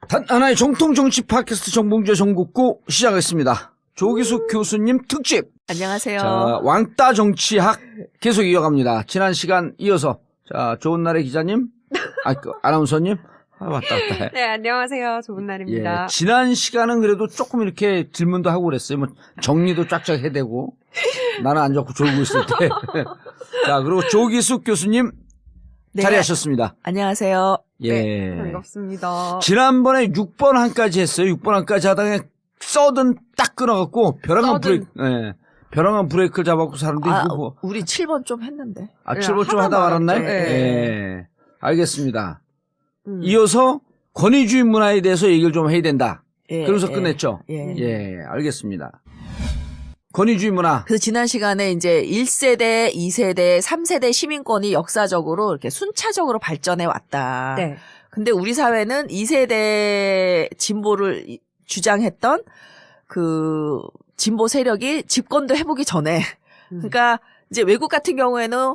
단 하나의 정통 정치 팟캐스트 정봉주의 정국구 시작하겠습니다. 조기숙 교수님 특집. 안녕하세요. 자, 왕따 정치학 계속 이어갑니다. 지난 시간 이어서 자, 좋은 날의 기자님, 아나운서님, 왔다 갔다 해. 네, 안녕하세요. 좋은 날입니다. 예, 지난 시간은 그래도 조금 이렇게 질문도 하고 그랬어요. 뭐 정리도 쫙쫙 해대고 나는 안 좋고 졸고 있을 때. 자, 그리고 조기숙 교수님 네. 자리하셨습니다. 안녕하세요. 예. 네, 반갑습니다. 지난번에 6번 한까지 했어요. 6번 한까지 하다가 서든 딱 끊어갖고 벼랑한 브레이크, 예. 벼랑한 브레이크를 잡았고 사람들이 뭐. 우리 7번 좀 했는데. 7번 좀 하다 말았나요? 네. 예. 알겠습니다. 이어서 권위주의 문화에 대해서 얘기를 좀 해야 된다. 예, 그러면서 예, 끝냈죠? 예. 예, 알겠습니다. 권위주의 문화. 그래서 지난 시간에 이제 1세대, 2세대, 3세대 시민권이 역사적으로 이렇게 순차적으로 발전해 왔다. 네. 근데 우리 사회는 2세대 진보를 주장했던 그 진보 세력이 집권도 해보기 전에 그러니까 이제 외국 같은 경우에는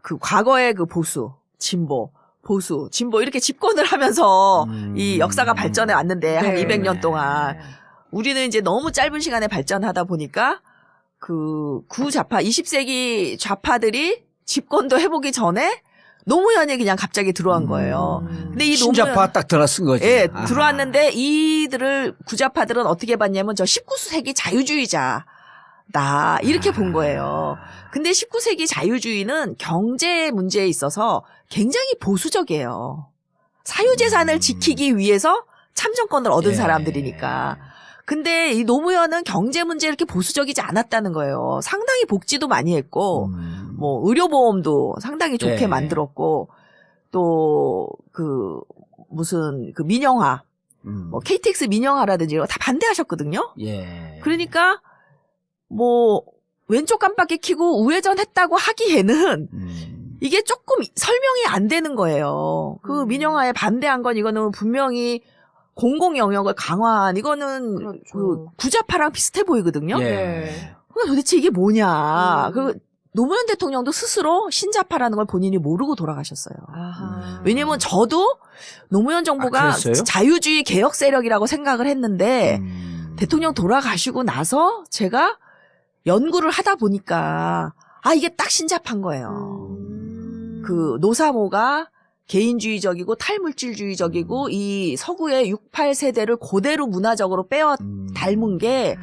그 과거의 그 보수, 진보, 보수, 진보 이렇게 집권을 하면서 이 역사가 발전해 왔는데 한 네. 200년 동안 우리는 이제 너무 짧은 시간에 발전하다 보니까 그 구좌파 20세기 좌파들이 집권도 해보기 전에 노무현이 그냥 갑자기 들어온 거예요. 근데 이 신자파 딱 들어쓴 거지. 예, 아하. 들어왔는데 이들을 구좌파들은 어떻게 봤냐면 저 19세기 자유주의자다 이렇게 본 거예요. 근데 19세기 자유주의는 경제 문제에 있어서 굉장히 보수적이에요. 사유재산을 지키기 위해서 참정권을 얻은 예. 사람들이니까. 근데 이 노무현은 경제 문제에 이렇게 보수적이지 않았다는 거예요. 상당히 복지도 많이 했고, 뭐 의료보험도 상당히 좋게 예. 만들었고, 또 그 무슨 그 민영화, 뭐 KTX 민영화라든지 이런 거 다 반대하셨거든요. 예. 그러니까 뭐 왼쪽 깜빡이 켜고 우회전 했다고 하기에는 이게 조금 설명이 안 되는 거예요. 그 민영화에 반대한 건 이거는 분명히 공공 영역을 강화한 이거는 그렇죠. 그 구좌파랑 비슷해 보이거든요. 예. 그러니까 도대체 이게 뭐냐. 그 노무현 대통령도 스스로 신자파라는 걸 본인이 모르고 돌아가셨어요. 아하. 왜냐면 저도 노무현 정부가 그랬어요? 자유주의 개혁 세력이라고 생각을 했는데 대통령 돌아가시고 나서 제가 연구를 하다 보니까 이게 딱 신자파인 거예요. 그 노사모가 개인주의적이고 탈물질주의적이고 이 서구의 68세대를 그대로 문화적으로 닮은 게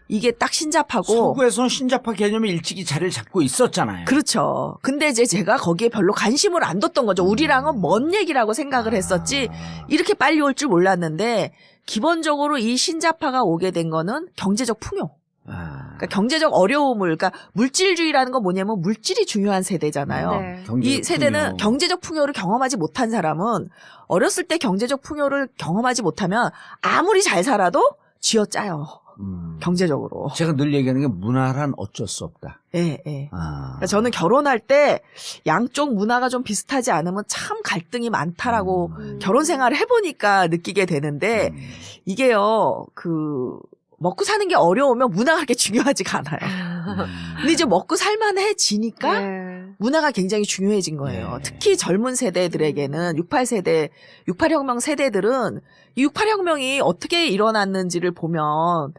이게 딱 신자파고. 서구에서는 신자파 개념이 일찍이 자리를 잡고 있었잖아요. 그렇죠. 근데 이제 제가 거기에 별로 관심을 안 뒀던 거죠. 우리랑은 먼 얘기라고 생각을 했었지 이렇게 빨리 올 줄 몰랐는데 기본적으로 이 신자파가 오게 된 거는 경제적 풍요. 그러니까 경제적 어려움을, 그러니까 물질주의라는 건 뭐냐면 물질이 중요한 세대잖아요. 네. 이 세대는 경제적 풍요를 경험하지 못한 사람은 어렸을 때 경제적 풍요를 경험하지 못하면 아무리 잘 살아도 쥐어짜요. 경제적으로. 제가 늘 얘기하는 게 문화란 어쩔 수 없다. 예, 예. 그러니까 저는 결혼할 때 양쪽 문화가 좀 비슷하지 않으면 참 갈등이 많다라고 결혼 생활을 해보니까 느끼게 되는데 이게요, 먹고 사는 게 어려우면 문화가 그렇게 중요하지가 않아요. 근데 이제 먹고 살만해지니까 네. 문화가 굉장히 중요해진 거예요. 네. 특히 젊은 세대들에게는 68혁명 세대들은 이 68혁명이 어떻게 일어났는지를 보면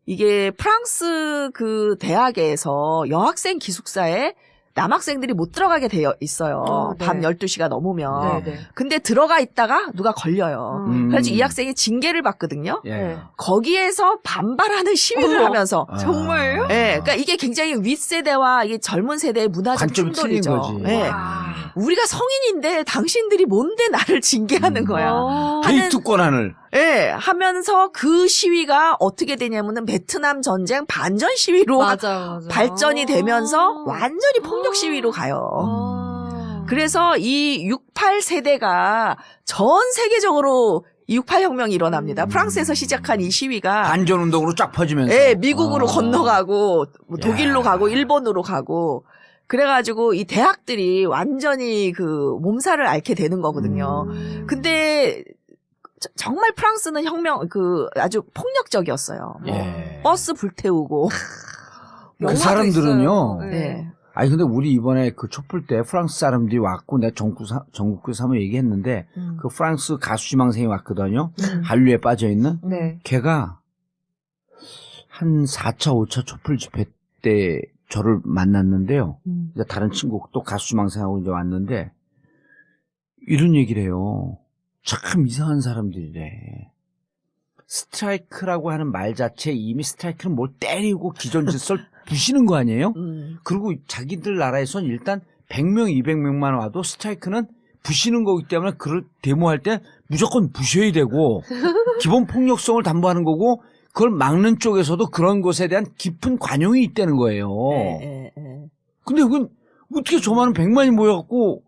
이게 프랑스 그 대학에서 여학생 기숙사에 남학생들이 못 들어가게 되어 있어요. 네. 밤 12시가 넘으면. 네. 근데 들어가 있다가 누가 걸려요. 그래서 이 학생이 징계를 받거든요. 예. 거기에서 반발하는 시위를 하면서. 정말요? 예, 그러니까 이게 굉장히 윗세대와 이 젊은 세대의 문화적 관점이 틀린 충돌이죠. 거지. 예. 와. 우리가 성인인데 당신들이 뭔데 나를 징계하는 거야. 데이트 권한을. 예, 하면서 그 시위가 어떻게 되냐면은 베트남 전쟁 반전 시위로 맞아. 발전이 되면서 완전히 폭력 시위로 가요. 그래서 이 68세대가 전 세계적으로 68혁명이 일어납니다. 프랑스에서 시작한 이 시위가 반전운동으로 쫙 퍼지면서. 예, 미국으로 건너가고 뭐 독일로 야. 가고 일본으로 가고 그래가지고 이 대학들이 완전히 그 몸살을 앓게 되는 거거든요. 근데 정말 프랑스는 아주 폭력적이었어요. 예. 버스 불태우고. 그 사람들은요. 있어요. 네. 아니 근데 우리 이번에 그 촛불 때 프랑스 사람들이 왔고 내가 전국구에서 한번 얘기했는데 그 프랑스 가수 지망생이 왔거든요. 한류에 빠져 있는. 네. 걔가 한 4차 5차 촛불 집회 때 저를 만났는데요. 이제 다른 친구 또 가수 지망생하고 이제 왔는데 이런 얘기를 해요. 참 이상한 사람들이래. 스트라이크라고 하는 말 자체 이미 스트라이크는 뭘 때리고 기존 질서를 부시는 거 아니에요? 그리고 자기들 나라에선 일단 100명, 200명만 와도 스트라이크는 부시는 거기 때문에 그걸 데모할 때 무조건 부셔야 되고 기본 폭력성을 담보하는 거고 그걸 막는 쪽에서도 그런 것에 대한 깊은 관용이 있다는 거예요. 근데 그건 어떻게 저 많은 100만이 모여갖고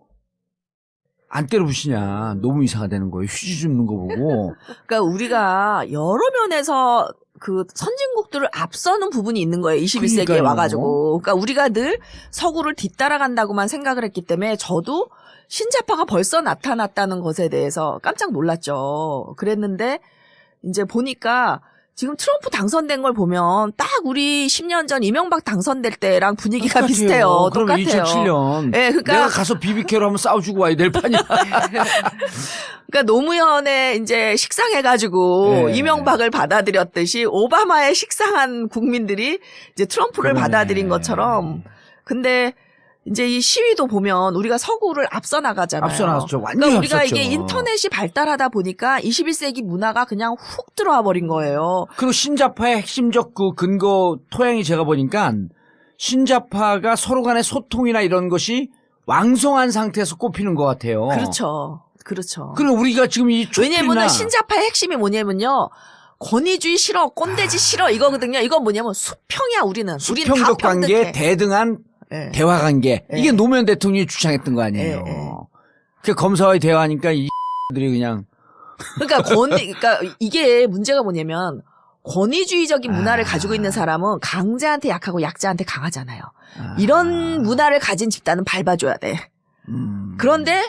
안 때려 부시냐. 너무 이상하다는 거예요. 휴지 줍는 거 보고. 그러니까 우리가 여러 면에서 그 선진국들을 앞서는 부분이 있는 거예요. 21세기에 그러니까요. 와가지고. 그러니까 우리가 늘 서구를 뒤따라간다고만 생각을 했기 때문에 저도 신자파가 벌써 나타났다는 것에 대해서 깜짝 놀랐죠. 그랬는데 이제 보니까 지금 트럼프 당선된 걸 보면 딱 우리 10년 전 이명박 당선될 때랑 분위기가 똑같아요. 비슷해요. 그러면 똑같아요. 2007년. 네, 그러니까 내가 가서 BBK로 한번 싸워주고 와야 될 판이야. 그러니까 노무현의 이제 식상해가지고 네. 이명박을 받아들였듯이 오바마의 식상한 국민들이 이제 트럼프를 그러네. 받아들인 것처럼. 근데 이제 이 시위도 보면 우리가 서구를 앞서 나가잖아요. 앞서 나갔죠. 완전히 그러니까 우리가 앞섰죠. 이게 인터넷이 발달하다 보니까 21세기 문화가 그냥 훅 들어와 버린 거예요. 그리고 신자파의 핵심적 그 근거 토양이 제가 보니까 신자파가 서로 간의 소통이나 이런 것이 왕성한 상태에서 꼽히는 것 같아요. 그렇죠. 그렇죠. 그리고 우리가 지금 이 왜냐면은 촛불이나 신자파의 핵심이 뭐냐면요. 권위주의 싫어, 꼰대지 싫어 이거거든요. 이건 뭐냐면 수평이야 우리는. 우린 다 수평적 관계에 평등해. 대등한 예. 대화 관계. 예. 이게 노무현 대통령이 주창했던 거 아니에요. 예. 그 검사와의 대화하니까 이 들이 그냥 그러니까 그러니까 이게 문제가 뭐냐면 권위주의적인 문화를 가지고 있는 사람은 강자한테 약하고 약자한테 강하잖아요. 이런 문화를 가진 집단은 밟아줘야 돼. 그런데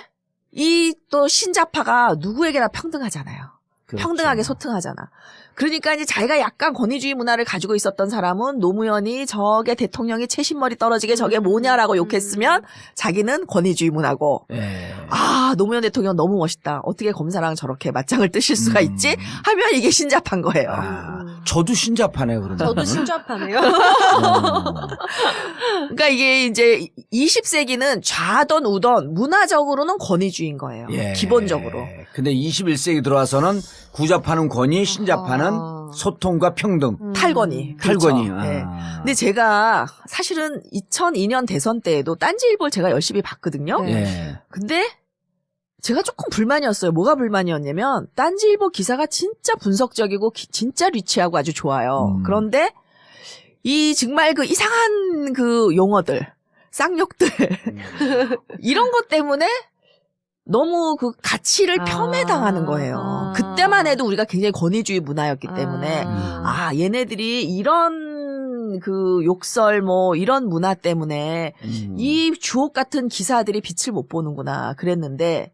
이 또 신자파가 누구에게나 평등하잖아요. 그렇죠. 평등하게 소통하잖아. 그러니까 이제 자기가 약간 권위주의 문화를 가지고 있었던 사람은 노무현이 저게 대통령이 채신머리 떨어지게 저게 뭐냐라고 욕했으면 자기는 권위주의 문화고 예. 아 노무현 대통령 너무 멋있다. 어떻게 검사랑 저렇게 맞짱을 뜨실 수가 있지? 하면 이게 신자파인 거예요. 저도 신자파네요, 그러면. 저도 신자파네요. 그러니까 이게 이제 20세기는 좌던 우던 문화적으로는 권위주의인 거예요. 예. 기본적으로. 근데 21세기 들어와서는 구자파는 권위, 신자파는 소통과 평등. 탈권위. 탈권위. 그렇죠. 네. 근데 제가 사실은 2002년 대선 때에도 딴지일보를 제가 열심히 봤거든요. 네. 예. 근데 제가 조금 불만이었어요. 뭐가 불만이었냐면 딴지일보 기사가 진짜 분석적이고 진짜 리치하고 아주 좋아요. 그런데 이 정말 그 이상한 그 용어들, 쌍욕들 이런 것 때문에 너무 그 가치를 폄훼당하는 거예요. 그때만 해도 우리가 굉장히 권위주의 문화였기 때문에 얘네들이 이런 그 욕설 뭐 이런 문화 때문에 이 주옥 같은 기사들이 빛을 못 보는구나 그랬는데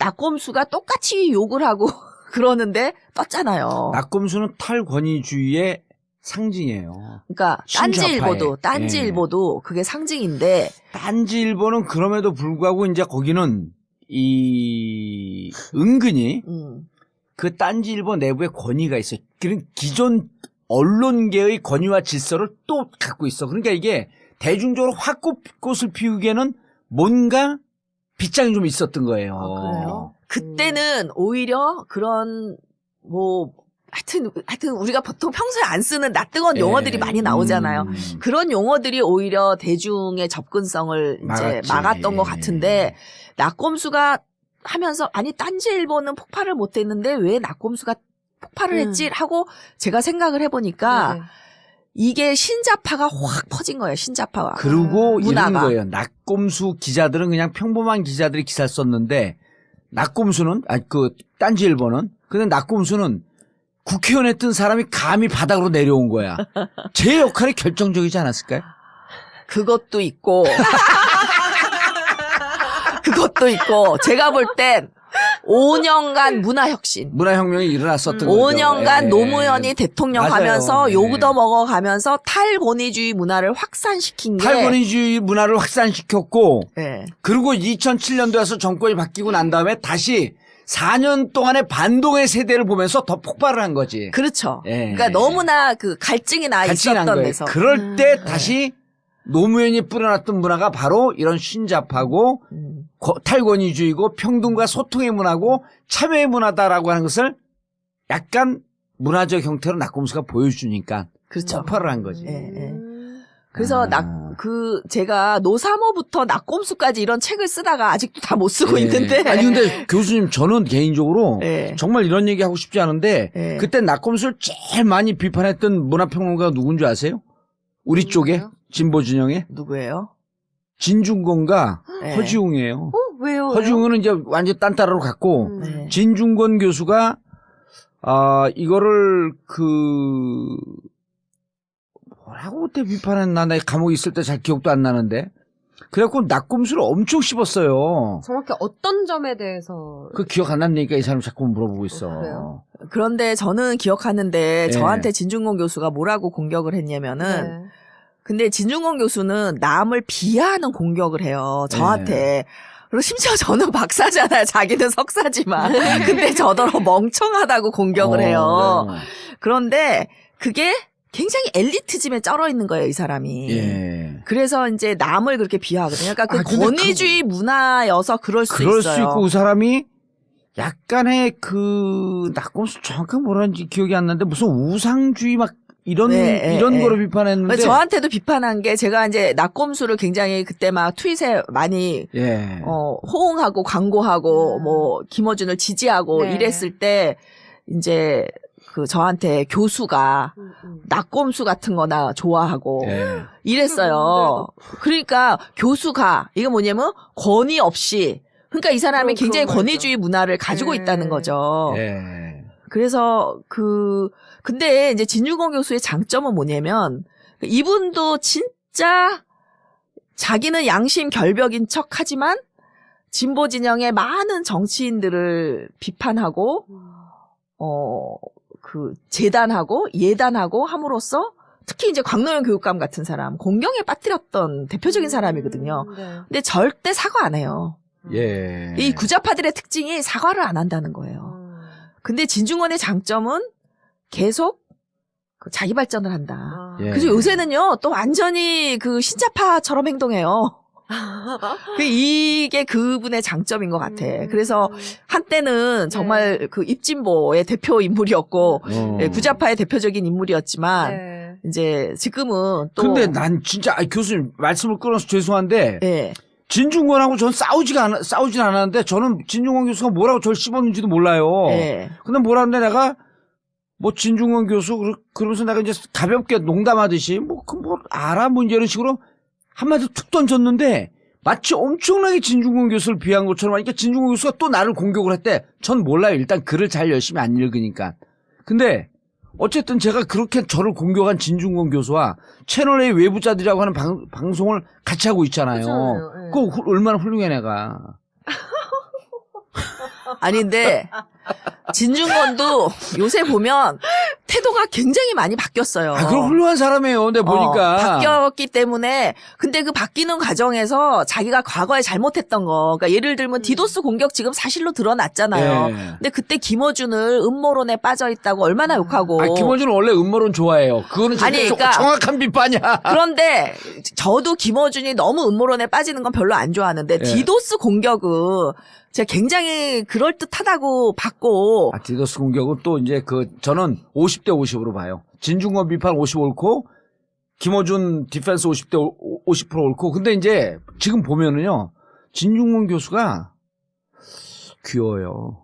낙곰수가 똑같이 욕을 하고 그러는데 떴잖아요. 낙곰수는 탈권위주의의 상징이에요. 그러니까 신자파의. 딴지일보도 그게 상징인데 딴지일보는 그럼에도 불구하고 이제 거기는 이 은근히 그 딴지일보 내부에 권위가 있어요. 그런 기존 언론계의 권위와 질서를 또 갖고 있어. 그러니까 이게 대중적으로 확 꽃을 피우기에는 뭔가 빗장이 좀 있었던 거예요. 그래요? 그때는 오히려 그런 뭐 하여튼 우리가 보통 평소에 안 쓰는 낯뜨거운 용어들이 많이 나오잖아요. 그런 용어들이 오히려 대중의 접근성을 이제 막았지. 막았던 것 같은데 낙곰수가 하면서 아니 딴지일보는 폭발을 못했는데 왜 낙곰수가 폭발을 했지 하고 제가 생각을 해보니까 네. 이게 신자파가 확 퍼진 거예요. 신자파가. 그리고 이런 문화가. 거예요. 낙곰수 기자들은 그냥 평범한 기자들이 기사를 썼는데 낙곰수는 그 딴지일보는 근데 낙곰수는 국회의원 했던 사람이 감히 바닥으로 내려온 거야. 제 역할이 결정적이지 않았을까요? 그것도 있고 그것도 있고 제가 볼 땐 5년간 문화혁신. 문화혁명이 일어났었던 거죠. 5년간 예. 노무현이 대통령 맞아요. 하면서 예. 요구더 먹어가면서 탈권위주의 문화를 확산시킨 게. 탈권위주의 문화를 확산시켰고 예. 그리고 2007년도에 와서 정권이 바뀌고 난 다음에 다시 4년 동안의 반동의 세대를 보면서 더 폭발을 한 거지. 그렇죠. 예. 그러니까 너무나 그 갈증이 나 같이 난 있었던 거예요. 데서. 그럴 때 다시 노무현이 뿌려놨던 문화가 바로 이런 신잡하고 탈권위주의고 평등과 소통의 문화고 참여의 문화다라고 하는 것을 약간 문화적 형태로 낙곰수가 보여주니까 그렇죠. 폭발을 한 거지. 예, 예. 그래서 아. 제가 노사모부터 낙곰수까지 이런 책을 쓰다가 아직도 다 못 쓰고 예. 있는데. 아니 근데 교수님 저는 개인적으로 예. 정말 이런 얘기 하고 싶지 않은데 예. 그때 낙곰수를 제일 많이 비판했던 문화평론가가 누군지 아세요? 우리 쪽에 진보 진영에 누구예요? 진중권과 예. 허지웅이에요. 왜요? 허지웅은 이제 완전 딴따라로 갔고 네. 진중권 교수가 이거를 뭐라고 그때 비판했나 나 감옥에 있을 때 잘 기억도 안 나는데 그래갖고 낙곰수를 엄청 씹었어요. 정확히 어떤 점에 대해서 그 기억 안 났으니까 이 사람이 자꾸 물어보고 있어. 그래요? 그런데 저는 기억하는데 예. 저한테 진중권 교수가 뭐라고 공격을 했냐면은 네. 근데 진중권 교수는 남을 비하하는 공격을 해요. 저한테. 그리고 심지어 저는 박사잖아요. 자기는 석사지만. 근데 저더러 멍청하다고 공격을 해요. 그런데 그게 굉장히 엘리트즘에 쩔어 있는 거예요, 이 사람이. 예. 그래서 이제 남을 그렇게 비하하거든요. 그러니까 그 근데 권위주의 문화여서 그럴 수 그럴 있어요. 수 있고 그 사람이 약간의 낙곰수 정확하게 뭐라는지 기억이 안 나는데 무슨 우상주의 막 이런 거로 비판했는데 저한테도 비판한 게 제가 이제 낙곰수를 굉장히 그때 막 트윗에 많이 예. 호응하고 광고하고 뭐 김어준을 지지하고 네. 이랬을 때 이제 그 저한테 교수가 낙곰수 같은 거나 좋아하고 예. 이랬어요. 그러니까 교수가 이거 뭐냐면 권위 없이 그러니까 이 사람이 그런 굉장히 말이죠. 권위주의 문화를 가지고 네. 있다는 거죠. 예. 그래서 근데 이제 진중권 교수의 장점은 뭐냐면 이분도 진짜 자기는 양심 결벽인 척 하지만 진보 진영의 많은 정치인들을 비판하고 재단하고 예단하고 함으로써 특히 이제 광노현 교육감 같은 사람 공경에 빠뜨렸던 대표적인 사람이거든요. 네. 근데 절대 사과 안 해요. 예. 이 구자파들의 특징이 사과를 안 한다는 거예요. 근데 진중권의 장점은 계속 자기 발전을 한다. 예. 그래서 요새는요, 또 완전히 신자파처럼 행동해요. 이게 그분의 장점인 것 같아. 그래서 한때는 정말 입진보의 대표 인물이었고, 구자파의 대표적인 인물이었지만, 네. 이제 지금은 또. 근데 난 진짜 교수님 말씀을 끊어서 죄송한데 예. 진중권하고 전 싸우진 않았는데 저는 진중권 교수가 뭐라고 저를 씹었는지도 몰라요. 예. 근데 뭐라는데 내가 뭐 진중권 교수 그러면서 내가 이제 가볍게 농담하듯이 뭐 알아 뭐 이런 식으로 한마디 툭 던졌는데 마치 엄청나게 진중권 교수를 비한 것처럼 하니까 진중권 교수가 또 나를 공격을 했대. 전 몰라요. 일단 글을 잘 열심히 안 읽으니까. 근데 어쨌든 제가 그렇게 저를 공격한 진중권 교수와 채널A 외부자들이라고 하는 방송을 같이 하고 있잖아요. 그렇잖아요. 예. 그거 얼마나 훌륭해 내가. 아닌데, 진중권도 요새 보면 태도가 굉장히 많이 바뀌었어요. 그럼 훌륭한 사람이에요. 근데 보니까. 바뀌었기 때문에 근데 그 바뀌는 과정에서 자기가 과거에 잘못했던 거, 그러니까 예를 들면 디도스 공격 지금 사실로 드러났잖아요. 예. 근데 그때 김어준을 음모론에 빠져 있다고 얼마나 욕하고. 김어준은 원래 음모론 좋아해요. 그거는 아니, 그러니까 정확한 비판이야. 그런데 저도 김어준이 너무 음모론에 빠지는 건 별로 안 좋아하는데 예. 디도스 공격은 제가 굉장히 그럴듯하다고 봤고. 디도스 공격은 또 이제 저는 50대 50으로 봐요. 진중권 비판 50 옳고, 김어준 디펜스 50대 50% 옳고. 근데 이제 지금 보면은요, 진중권 교수가 귀여워요.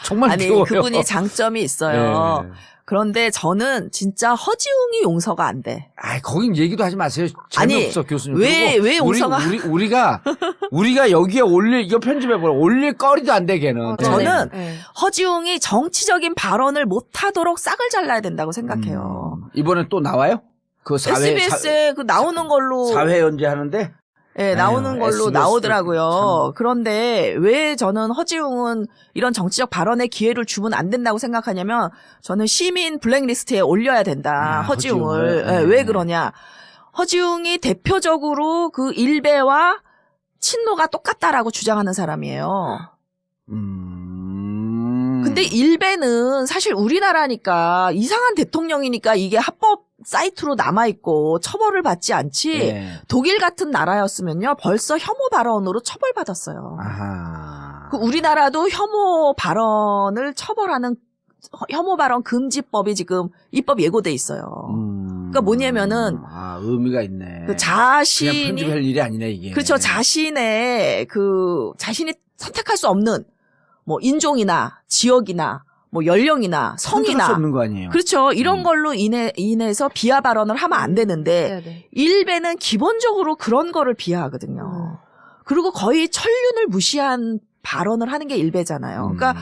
정말 아니, 귀여워요. 그분이 장점이 있어요. 예. 그런데 저는 진짜 허지웅이 용서가 안 돼. 거긴 얘기도 하지 마세요. 재미없어, 교수님. 왜 그리고 용서가? 우리가 여기에 이거 편집해보라. 올릴 거리도 안 돼, 걔는. 저는 네. 허지웅이 정치적인 발언을 못하도록 싹을 잘라야 된다고 생각해요. 이번에 또 나와요? 그 SBS에 나오는 걸로. 사회 연재 하는데? 예, 나오는 걸로 SBS 나오더라고요. 참. 그런데 왜 저는 허지웅은 이런 정치적 발언의 기회를 주면 안 된다고 생각하냐면 저는 시민 블랙리스트에 올려야 된다. 허지웅을. 예, 왜 그러냐. 허지웅이 대표적으로 그 일베와 친노가 똑같다라고 주장하는 사람이에요. 근데 일베는 사실 우리나라니까 이상한 대통령이니까 이게 합법 사이트로 남아있고 처벌을 받지 않지 예. 독일 같은 나라였으면요 벌써 혐오 발언으로 처벌받았어요. 아하. 그 우리나라도 혐오 발언을 처벌하는 혐오 발언 금지법이 지금 입법 예고돼 있어요. 그러니까 뭐냐면은 의미가 있네. 그 그냥 자신이 편집할 일이 아니네 이게. 그렇죠. 자신이 선택할 수 없는 뭐 인종이나 지역이나 뭐 연령이나 선택할 수 성이나 없는 거 아니에요. 그렇죠. 이런 걸로 인해서 비하 발언을 하면 안 되는데 네네. 일베는 기본적으로 그런 거를 비하하거든요. 그리고 거의 천륜을 무시한 발언을 하는 게 일베잖아요. 그러니까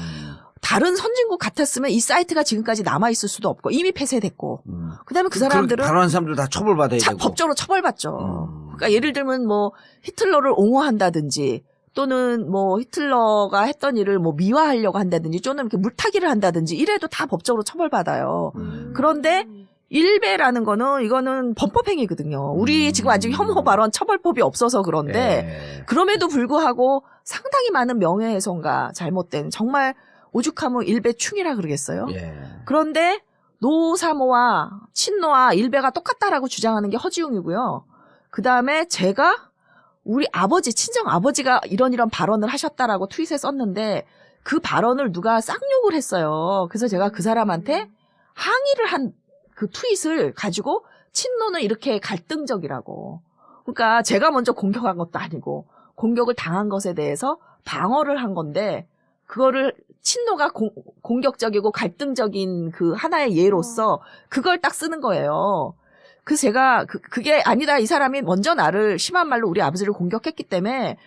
다른 선진국 같았으면 이 사이트가 지금까지 남아 있을 수도 없고 이미 폐쇄됐고 그다음에 그 사람들은 발언한 사람들 다 처벌받아야 되고. 법적으로 처벌받죠. 그러니까 예를 들면 뭐 히틀러를 옹호한다든지 또는 뭐 히틀러가 했던 일을 뭐 미화하려고 한다든지 또는 이렇게 물타기를 한다든지 이래도 다 법적으로 처벌받아요. 그런데 일베라는 거는 이거는 범법행위거든요. 우리 지금 아직 혐오 발언 처벌법이 없어서 그런데 그럼에도 불구하고 상당히 많은 명예훼손과 잘못된 정말 오죽하면 일베충이라 그러겠어요. 그런데 노사모와 친노와 일베가 똑같다라고 주장하는 게 허지웅이고요. 그다음에 제가 우리 아버지, 친정 아버지가 이런 발언을 하셨다라고 트윗에 썼는데 그 발언을 누가 쌍욕을 했어요. 그래서 제가 그 사람한테 항의를 한 그 트윗을 가지고 친노는 이렇게 갈등적이라고. 그러니까 제가 먼저 공격한 것도 아니고 공격을 당한 것에 대해서 방어를 한 건데 그거를 친노가 공격적이고 갈등적인 그 하나의 예로서 그걸 딱 쓰는 거예요. 그래서 제가 그게 아니다. 이 사람이 먼저 나를 심한 말로 우리 아버지를 공격했기 때문에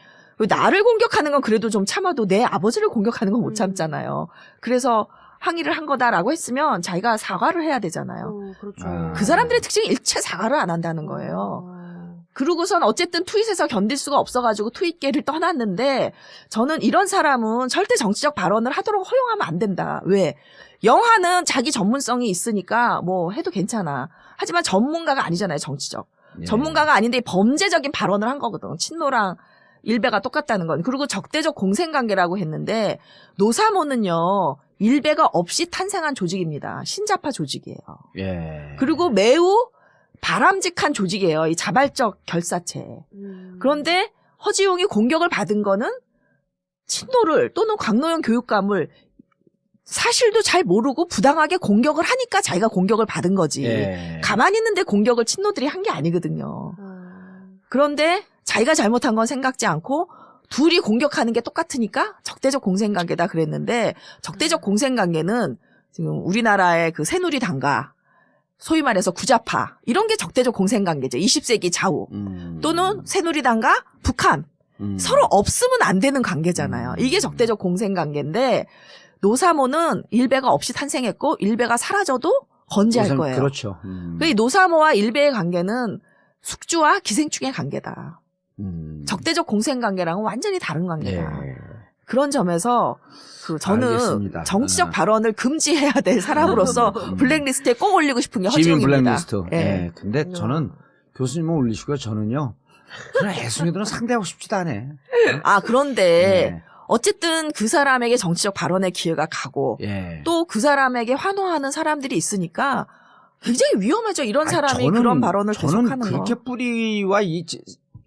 나를 공격하는 건 그래도 좀 참아도 내 아버지를 공격하는 건 못 참잖아요. 그래서 항의를 한 거다라고 했으면 자기가 사과를 해야 되잖아요. 그렇죠. 그 사람들의 특징이 일체 사과를 안 한다는 거예요. 그러고선 어쨌든 트윗에서 견딜 수가 없어가지고 트윗계를 떠났는데 저는 이런 사람은 절대 정치적 발언을 하도록 허용하면 안 된다. 왜? 영화는 자기 전문성이 있으니까 뭐 해도 괜찮아. 하지만 전문가가 아니잖아요, 정치적. 전문가가 아닌데 범죄적인 발언을 한 거거든. 친노랑 일베가 똑같다는 건. 그리고 적대적 공생관계라고 했는데 노사모는요. 일베가 없이 탄생한 조직입니다. 신자파 조직이에요. 그리고 매우 바람직한 조직이에요. 이 자발적 결사체. 그런데 허지웅이 공격을 받은 거는 친노를 또는 광노현 교육감을 사실도 잘 모르고 부당하게 공격을 하니까 자기가 공격을 받은 거지. 가만히 있는데 공격을 친노들이 한 게 아니거든요. 그런데 자기가 잘못한 건 생각지 않고 둘이 공격하는 게 똑같으니까 적대적 공생관계다 그랬는데 적대적 공생관계는 지금 우리나라의 그 새누리당과 소위 말해서 구자파 이런 게 적대적 공생관계죠. 20세기 좌우 또는 새누리당과 북한 서로 없으면 안 되는 관계잖아요. 이게 적대적 공생관계인데 노사모는 일베가 없이 탄생했고 일베가 사라져도 건재할 거예요. 그렇죠. 이 노사모와 일베의 관계는 숙주와 기생충의 관계다. 적대적 공생관계랑은 완전히 다른 관계다. 그런 점에서 저는 알겠습니다. 정치적 발언을 금지해야 될 사람으로서 블랙리스트에 꼭 올리고 싶은 게 시민 허지웅입니다. 블랙리스트. 근데 저는 교수님은 올리시고요. 저는요. 그런 애송이들은 상대하고 싶지도 않아요. 그런데 어쨌든 그 사람에게 정치적 발언의 기회가 가고 또 그 사람에게 환호하는 사람들이 있으니까 굉장히 위험하죠. 이런 사람이 그런 발언을 계속하는 거. 저는 그렇게 뿌리와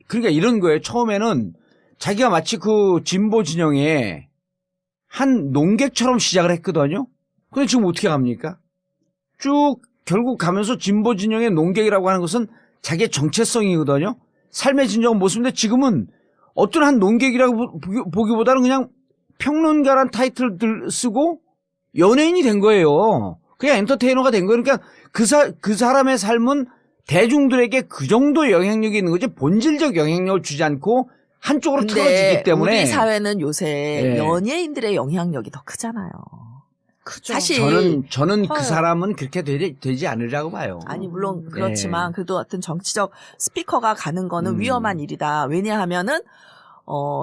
그러니까 이런 거예요. 처음에는 자기가 마치 그 진보 진영에 한 농객처럼 시작을 했거든요. 근데 지금 어떻게 갑니까? 쭉 결국 가면서 진보 진영의 농객이라고 하는 것은 자기의 정체성이거든요. 삶의 진정한 모습인데 지금은 어떤 한 농객이라고 보기보다는 그냥 평론가란 타이틀을 쓰고 연예인이 된 거예요. 그냥 엔터테이너가 된 거예요. 그러니까 그 사람의 삶은 대중들에게 그 정도 영향력이 있는 거지 본질적 영향력을 주지 않고 한쪽으로 틀어지기 때문에 우리 사회는 요새 연예인들의 영향력이 더 크잖아요. 그죠. 사실 저는 그 커요. 사람은 그렇게 되지 않으리라고 봐요. 아니 물론 그렇지만 그래도 어떤 정치적 스피커가 가는 거는 음. 위험한 일이다. 왜냐하면은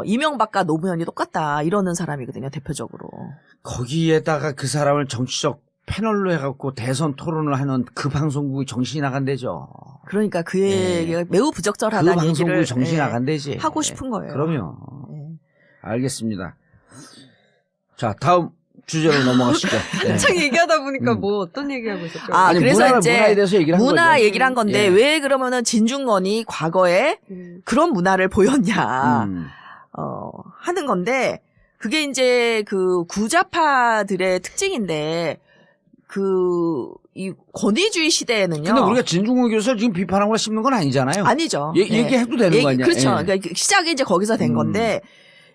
이명박과 노무현이 똑같다 이러는 사람이거든요. 대표적으로. 거기에다가 그 사람을 정치적 패널로 해갖고 대선 토론을 하는 그 방송국이 정신이 나간대죠. 그러니까 그 예. 얘기가 매우 그 부적절하다는 방송국이 얘기를 정신이 예, 나간대지. 하고 싶은 거예요. 그럼요. 예. 알겠습니다. 자, 다음 주제로 넘어가시죠. 네. 한창 얘기하다 보니까 음. 뭐 어떤 얘기하고 있었죠? 아, 그래서 이제 문화에 대해서 얘기를 한 문화 거죠. 얘기를 한 건데 예. 왜 그러면은 진중권이 과거에 그런 문화를 보였냐 하는 건데 그게 이제 그 구좌파들의 특징인데 이 권위주의 시대에는요. 근데 우리가 진중권 교수를 지금 비판하거나 씹는 건 아니잖아요. 아니죠. 얘기해도 되는 거 아니야? 그렇죠. 예. 그러니까 시작이 이제 거기서 된 건데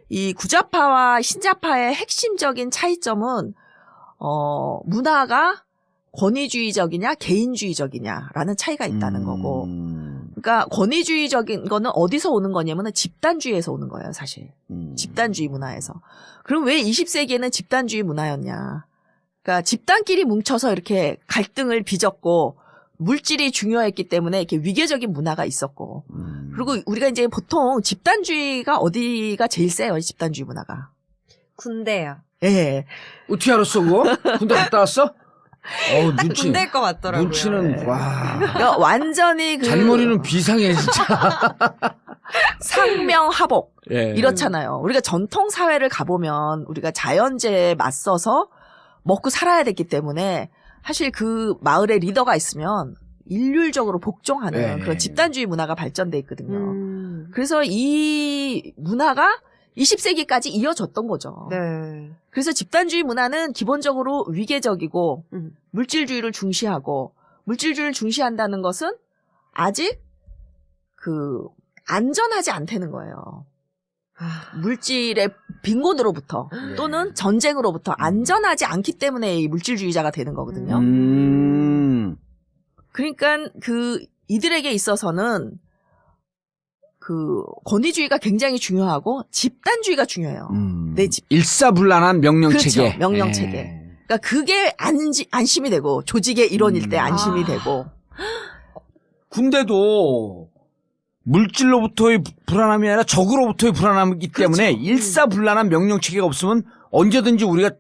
이 구좌파와 신좌파의 핵심적인 차이점은 문화가 권위주의적이냐 개인주의적이냐라는 차이가 있다는 거고. 그러니까 권위주의적인 거는 어디서 오는 거냐면은 집단주의에서 오는 거예요, 사실. 집단주의 문화에서. 그럼 왜 20세기에는 집단주의 문화였냐? 그러니까 집단끼리 뭉쳐서 이렇게 갈등을 빚었고 물질이 중요했기 때문에 이렇게 위계적인 문화가 있었고. 그리고 우리가 이제 보통 집단주의가 어디가 제일 세요, 이 집단주의 문화가. 군대야. 예. 어떻게 알았어, 그거? 군대 갔다 왔어? 딱 군대일 것 같더라고요. 눈치는, 네. 와. 그러니까 완전히 그 잔머리는 비상해, 진짜. 상명하복 예. 이렇잖아요. 우리가 전통 사회를 가보면 우리가 자연재해에 맞서서 먹고 살아야 됐기 때문에 사실 그 마을에 리더가 있으면 일률적으로 복종하는 네. 그런 집단주의 문화가 발전돼 있거든요. 그래서 이 문화가 20세기까지 이어졌던 거죠. 네. 그래서 집단주의 문화는 기본적으로 위계적이고 물질주의를 중시하고 물질주의를 중시한다는 것은 아직 안전하지 않다는 거예요. 물질의 빈곤으로부터 또는 전쟁으로부터 안전하지 않기 때문에 이 물질주의자가 되는 거거든요. 그러니까 이들에게 있어서는 권위주의가 굉장히 중요하고 집단주의가 중요해요. 내 집. 일사불란한 명령체계. 그렇죠. 명령체계. 그러니까 그게 안심이 되고 조직의 일원일 때 안심이 되고. 군대도 물질로부터의 불안함이 아니라 적으로부터의 불안함이기 때문에 일사불란한 명령체계가 없으면 언제든지 우리가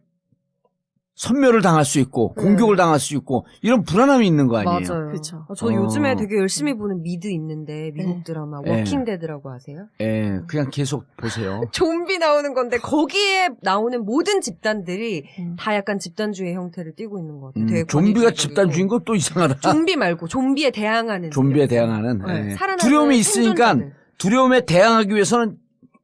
선멸을 당할 수 있고 공격을 당할 수 있고 이런 불안함이 있는 거 아니에요? 맞아요. 그렇죠. 저 요즘에 되게 열심히 보는 미드 있는데 미국 드라마 네. 워킹데드라고 아세요? 예, 그냥 계속 보세요. 좀비 나오는 건데 거기에 나오는 모든 집단들이 다 약간 집단주의 형태를 띠고 있는 것 같아요. 되게 좀비가 권위주의적이고. 집단주의인 건 또 이상하다. 좀비 말고 좀비에 대항하는 좀비에 세력. 대항하는. 네, 예. 살아남는 두려움이 있으니까 생존자들. 두려움에 대항하기 위해서는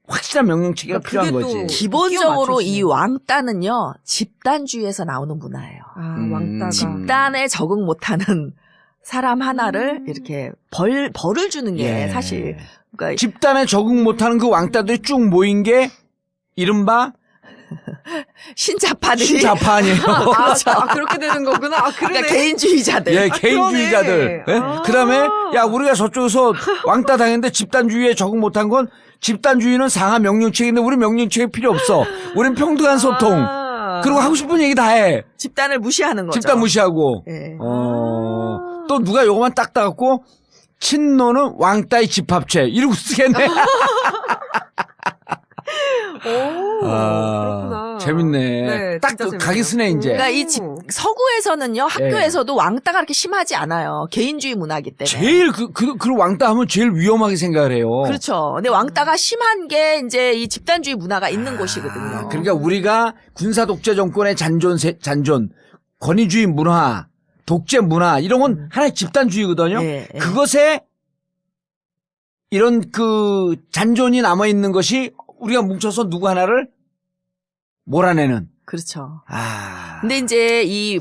확실한 명령체계가 그게 필요한 또 거지. 기본적으로 끼워 이 맞추시네요. 왕따는요. 집단주의에서 나오는 문화예요. 왕따가 집단에 적응 못하는 사람 하나를 이렇게 벌을 주는 게 예. 사실 그러니까 집단에 적응 못하는 그 왕따들이 쭉 모인 게 이른바 신자파들이 신자파 아니에요. 그렇게 되는 거구나. 그러네. 그러니까 개인주의자들. 예, 개인주의자들. 그러네. 예? 그다음에 야 우리가 저쪽에서 왕따 당했는데 집단주의에 적응 못한 건 집단주의는 상하 명령체계인데 우리 명령체계 필요 없어. 우린 평등한 소통. 그리고 하고 싶은 얘기 다 해. 집단을 무시하는 거죠. 집단 무시하고. 예. 또 누가 요거만 딱 따갖고 친노는 왕따의 집합체 이러고 쓰겠네. 그렇구나. 재밌네. 네, 딱 진짜 가기 재밌네요. 쓰네 이제. 그러니까 이 서구에서는요 학교에서도 왕따가 그렇게 심하지 않아요. 개인주의 문화이기 때문에. 제일 그 왕따 하면 제일 위험하게 생각을 해요. 그렇죠. 근데 왕따가 심한 게 이제 이 집단주의 문화가 있는 곳이거든요. 그러니까 우리가 군사 독재 정권의 잔존, 권위주의 문화, 독재 문화 이런 건 하나의 집단주의거든요. 예, 예. 그것에 이런 잔존이 남아 있는 것이 우리가 뭉쳐서 누구 하나를 몰아내는. 그렇죠. 아. 근데 이제 이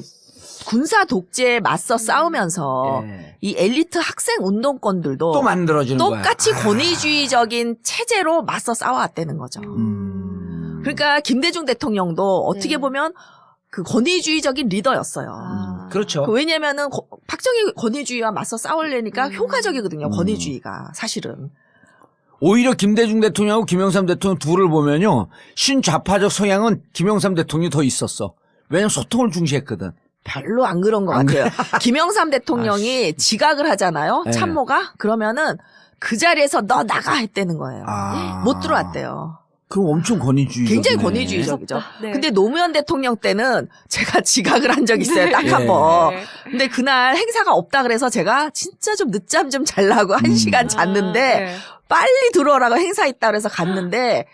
군사 독재에 맞서 싸우면서 예. 이 엘리트 학생 운동권들도 또 만들어지는 거야. 똑같이 권위주의적인 체제로 맞서 싸워왔다는 거죠. 그러니까 김대중 대통령도 어떻게 보면 그 권위주의적인 리더였어요. 그렇죠. 왜냐면은 박정희 권위주의와 맞서 싸우려니까 효과적이거든요. 권위주의가 사실은. 오히려 김대중 대통령하고 김영삼 대통령 둘을 보면요. 신좌파적 성향은 김영삼 대통령이 더 있었어. 왜냐면 소통을 중시했거든. 별로 안 그런 것 같아요. 김영삼 대통령이 지각을 하잖아요. 네. 참모가. 그러면은 그 자리에서 너 나가 했다는 거예요. 아. 못 들어왔대요. 그럼 엄청 권위주의적. 굉장히 권위주의적이죠. 네. 근데 노무현 대통령 때는 제가 지각을 한 적이 있어요. 딱 한 네. 번. 네. 근데 그날 행사가 없다 그래서 제가 진짜 좀 늦잠 좀 자려고 1시간 잤는데 네. 빨리 들어오라고 행사 있다 그래서 갔는데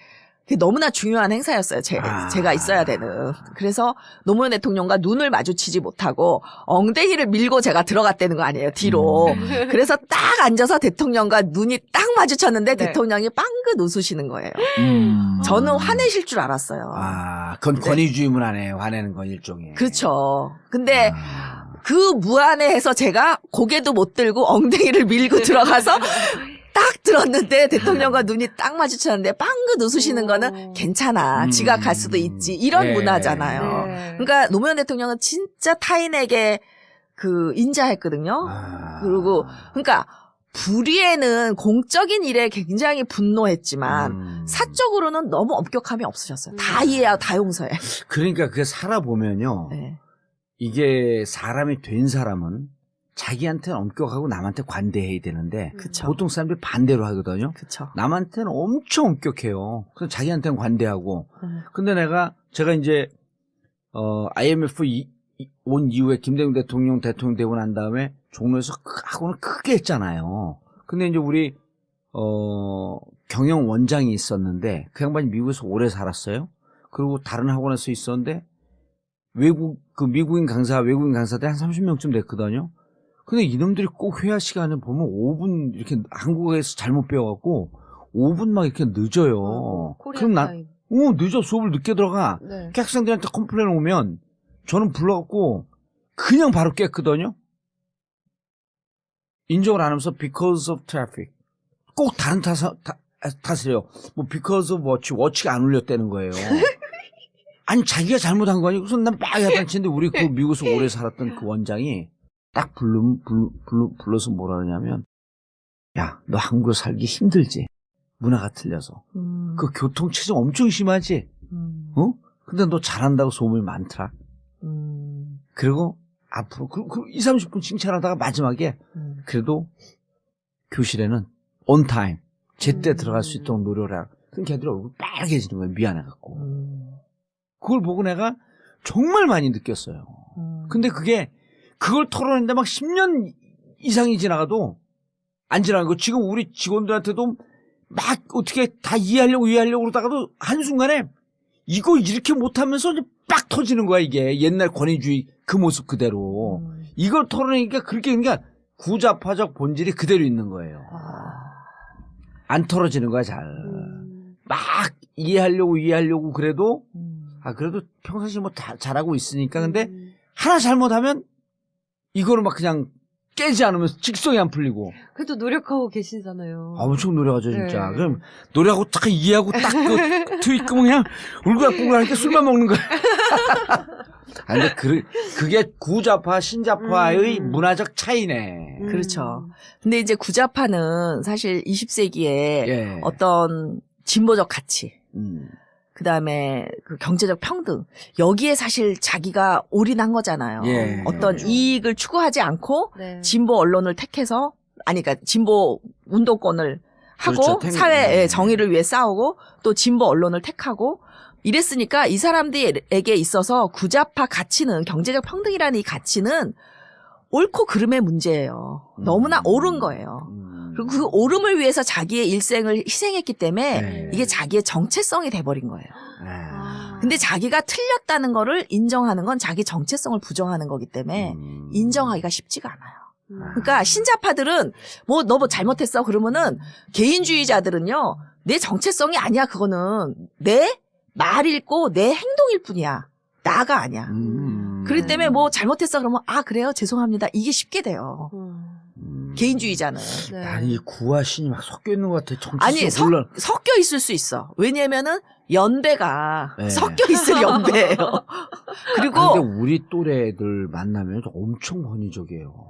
그게 너무나 중요한 행사였어요. 아. 제가 있어야 되는. 그래서 노무현 대통령과 눈을 마주치지 못하고 엉덩이를 밀고 제가 들어갔다는 거 아니에요. 뒤로. 그래서 딱 앉아서 대통령과 눈이 딱 마주쳤는데 네. 대통령이 빵긋 웃으시는 거예요. 음. 저는 화내실 줄 알았어요. 아, 그건 네. 권위주의 문화네. 화내는 건 일종의. 그렇죠. 근데 아. 그 무안에해서 제가 고개도 못 들고 엉덩이를 밀고 들어가서 딱 들었는데 대통령과 눈이 딱 마주쳤는데 빵긋 웃으시는 거는 괜찮아. 지각할 수도 있지. 이런 네. 문화잖아요. 네. 그러니까 노무현 대통령은 진짜 타인에게 그 인자했거든요. 아. 그리고 그러니까 불의에는 공적인 일에 굉장히 분노했지만 사적으로는 너무 엄격함이 없으셨어요. 다 이해하고 다 용서해. 그러니까 그게 살아보면요. 네. 이게 사람이 된 사람은 자기한테는 엄격하고 남한테 관대해야 되는데 그쵸. 보통 사람들이 반대로 하거든요. 그쵸. 남한테는 엄청 엄격해요. 그래서 자기한테는 관대하고. 음. 근데 제가 이제 IMF 온 이후에 김대중 대통령 되고 난 다음에 종로에서 학원을 크게 했잖아요. 근데 이제 우리 경영 원장이 있었는데 그 양반이 미국에서 오래 살았어요. 그리고 다른 학원에서 있었는데 미국인 강사들이 한 30명쯤 됐거든요. 근데 이놈들이 꼭 회화 시간에 보면 5분 이렇게 한국에서 잘못 배워갖고 5분 막 이렇게 늦어요. 코리안 타임. 늦어. 수업을 늦게 들어가. 네. 그 학생들한테 컴플레인 오면 저는 불러갖고 그냥 바로 깼거든요. 인정을 안 하면서 because of traffic. 꼭 다른 탓이에요. 뭐 because of 워치가 안 울렸다는 거예요. 아니 자기가 잘못한 거 아니고 그래서 난 막 야단치는데 우리 그 미국에서 오래 살았던 그 원장이 딱 불러서 뭐라 그러냐면 야, 너 한국에 살기 힘들지? 문화가 틀려서. 그 교통체증 엄청 심하지? 어? 근데 너 잘한다고 소문이 많더라. 그리고 앞으로 2, 30분 칭찬하다가 마지막에 그래도 교실에는 on time 제때 들어갈 수 있도록 노력을 하라. 그럼 걔들이 얼굴 빨개지는 거예요. 미안해갖고. 그걸 보고 내가 정말 많이 느꼈어요. 근데 그걸 털어내는데 막 10년 이상이 지나가도 안 지나가고 지금 우리 직원들한테도 막 어떻게 다 이해하려고 그러다가도 한순간에 이거 이렇게 못하면서 빡 터지는 거야 이게. 옛날 권위주의 그 모습 그대로. 이걸 털어내니까 그렇게 그러니까 구자파적 본질이 그대로 있는 거예요. 안 털어지는 거야 잘. 막 이해하려고 그래도 그래도 평상시에 뭐 다 잘하고 있으니까. 근데 하나 잘못하면 이거를 막 그냥 깨지 않으면서 직성이 안 풀리고. 그래도 노력하고 계시잖아요. 엄청 노력하죠 진짜. 네. 그럼 노력하고 딱 이해하고 딱 그 트위끄면 그냥 울그락불그락하니까 술만 먹는 거야. 근데 그게 구자파 신자파의 문화적 차이네. 그렇죠. 근데 이제 구자파는 사실 20세기에 예. 어떤 진보적 가치, 그 다음에 그 경제적 평등, 여기에 사실 자기가 올인한 거잖아요. 예. 어떤 그렇죠. 이익을 추구하지 않고 네. 진보 언론을 택해서, 그러니까 진보 운동권을 하고 그렇죠. 사회의 정의를 위해 싸우고 또 진보 언론을 택하고 이랬으니까 이 사람들에게 있어서 구자파 가치는, 경제적 평등이라는 이 가치는 옳고 그름의 문제예요. 너무나 옳은 거예요. 그리고 그 옳음을 위해서 자기의 일생을 희생했기 때문에 네. 이게 자기의 정체성이 돼버린 거예요. 아. 근데 자기가 틀렸다는 거를 인정하는 건 자기 정체성을 부정하는 거기 때문에 인정하기가 쉽지가 않아요. 그러니까 신자파들은 너 뭐 잘못했어 그러면은 개인주의자들은요 내 정체성이 아니야. 그거는 내 말 읽고 내 행동일 뿐이야. 나가 아니야. 그렇기 때문에 뭐 잘못했어 그러면 그래요 죄송합니다 이게 쉽게 돼요. 개인주의자는. 네. 아니 이 구와 신이 막 섞여 있는 것 같아. 아니 정체성 혼란. 섞여 있을 수 있어. 왜냐면은 연배가 네. 섞여 있을 연배예요. 그리고 근데 우리 또래들 만나면 엄청 권위적이에요.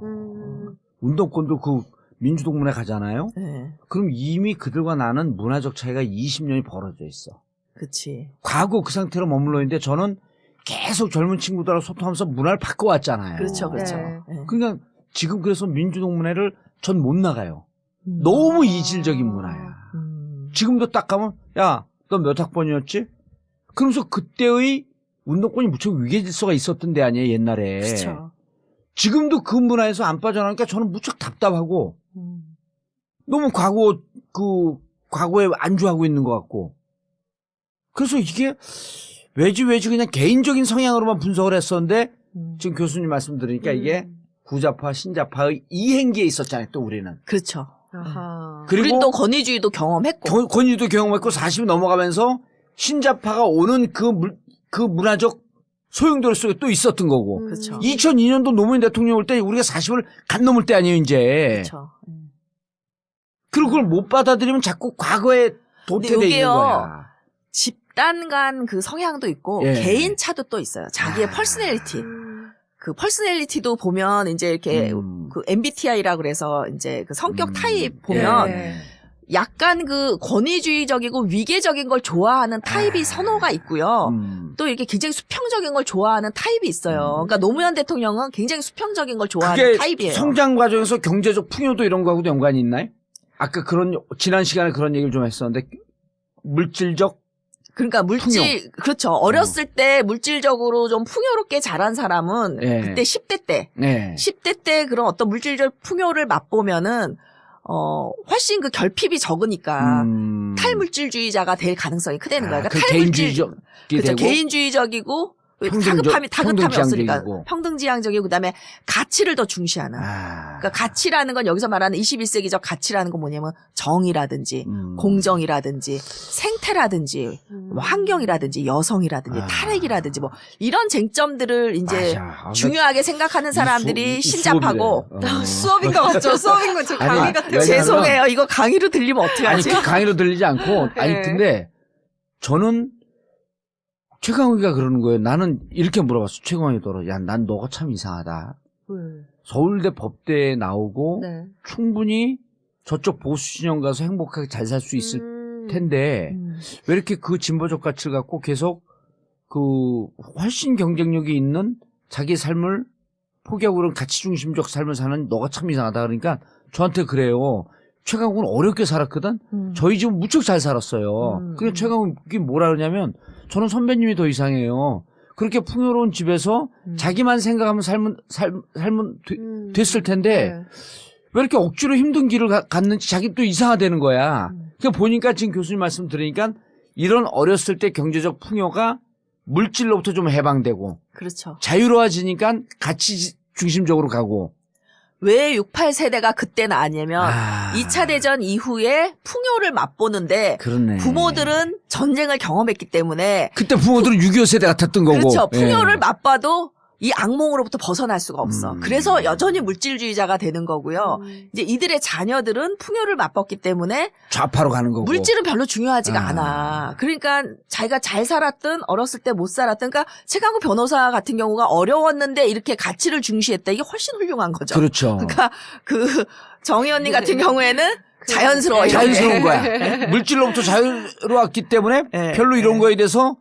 운동권도 그 민주동문회 가잖아요. 네, 그럼 이미 그들과 나는 문화적 차이가 20년이 벌어져 있어. 그치. 과거 그 상태로 머물러 있는데 저는 계속 젊은 친구들하고 소통하면서 문화를 바꿔왔잖아요. 그렇죠, 그렇죠. 네. 네. 그러니까 지금 그래서 민주동문회를 전 못 나가요. 너무 이질적인 문화야. 지금도 딱 가면 야, 너 몇 학번이었지? 그러면서 그때의 운동권이 무척 위계질서가 있었던 데 아니에요, 옛날에. 그렇죠. 지금도 그 문화에서 안 빠져나가니까 저는 무척 답답하고 너무 과거에 안주하고 있는 것 같고. 그래서 이게 왜지 그냥 개인적인 성향으로만 분석을 했었는데 지금 교수님 말씀 들으니까 이게 구좌파, 신좌파의 이행기에 있었잖아요, 또 우리는. 그렇죠. 아하. 그리고 우린 또 권위주의도 경험했고. 권위도 경험했고 40이 넘어가면서 신좌파가 오는 그 문화적 소용돌이 속에 또 있었던 거고. 그렇죠. 2002년도 노무현 대통령 올 때 우리가 40을 간 넘을 때 아니에요, 이제. 그렇죠. 그리고 그걸 못 받아들이면 자꾸 과거에 도태되어 있는 요게요, 거야. 집단 간 그 성향도 있고 예. 개인 차도 또 있어요. 자기의 퍼스널리티. 그 퍼스널리티도 보면 이제 이렇게 그 MBTI라 그래서 이제 그 성격 타입 보면 네. 약간 그 권위주의적이고 위계적인 걸 좋아하는 타입이 선호가 있고요. 또 이렇게 굉장히 수평적인 걸 좋아하는 타입이 있어요. 그러니까 노무현 대통령은 굉장히 수평적인 걸 좋아하는 그게 타입이에요. 성장 과정에서 경제적 풍요도 이런 거하고도 연관이 있나요? 아까 지난 시간에 그런 얘기를 좀 했었는데, 물질적? 그러니까 그렇죠. 어렸을 때 물질적으로 좀 풍요롭게 자란 사람은 예. 그때 10대 때, 네. 10대 때 그런 어떤 물질적 풍요를 맛보면은, 훨씬 그 결핍이 적으니까 탈물질주의자가 될 가능성이 크다는 거예요. 그러니까 개인주의적이 그렇죠. 되고. 개인주의적이고, 다급함이 없으니까 평등지향적이고 그다음에 가치를 더 중시하는. 그러니까 가치라는 건 여기서 말하는 21세기적 가치라는 건 뭐냐면 정의라든지 공정이라든지 생태라든지 뭐 환경이라든지 여성이라든지 탈핵이라든지 뭐 이런 쟁점들을 이제 맞아. 중요하게 생각하는 사람들이 신잡하고 수업인 것 같죠? 수업인 거 저 강의 아니, 같아요. 왜냐면- 죄송해요. 이거 강의로 들리면 아니, 어떡하지? 그 강의로 들리지 않고, 아니, 네. 근데 저는 최강욱이가 그러는 거예요. 나는 이렇게 물어봤어. 최강욱이더러 야, 난 너가 참 이상하다. 서울대 법대에 나오고 네. 충분히 저쪽 보수 진영 가서 행복하게 잘 살 수 있을 텐데 왜 이렇게 그 진보적 가치를 갖고 계속 그 훨씬 경쟁력이 있는 자기 삶을 포기하고 그런 가치 중심적 삶을 사는 너가 참 이상하다. 그러니까 저한테 그래요. 최강욱은 어렵게 살았거든. 저희 집은 무척 잘 살았어요. 그러니까 최강욱이 뭐라 그러냐면 저는 선배님이 더 이상해요. 그렇게 풍요로운 집에서 자기만 생각하면 삶은 됐을 텐데 네. 왜 이렇게 억지로 힘든 길을 갔는지 자기 또 이상하다는 거야. 그러니까 보니까 지금 교수님 말씀 들으니까 이런 어렸을 때 경제적 풍요가 물질로부터 좀 해방되고 그렇죠. 자유로워지니까 가치 중심적으로 가고. 왜 68세대가 그때는 아니냐면 2차 대전 이후에 풍요를 맛보는데 그렇네. 부모들은 전쟁을 경험했기 때문에 그때 부모들은 6.25 세대 같았던 거고. 그렇죠. 예. 풍요를 맛봐도 이 악몽으로부터 벗어날 수가 없어. 그래서 여전히 물질주의자가 되는 거고요. 이제 이들의 자녀들은 풍요를 맛봤기 때문에 좌파로 가는 거고. 물질은 별로 중요하지가 아. 않아. 그러니까 자기가 잘 살았든 어렸을 때 못 살았든 그러니까 최강욱 변호사 같은 경우가 어려웠는데 이렇게 가치를 중시했다. 이게 훨씬 훌륭한 거죠. 그렇죠. 그러니까 그 정희 언니 같은 경우에는 자연스러워요. 자연스러운 거야. 물질로부터 자유로웠기 때문에 네. 별로 이런 거에 대해서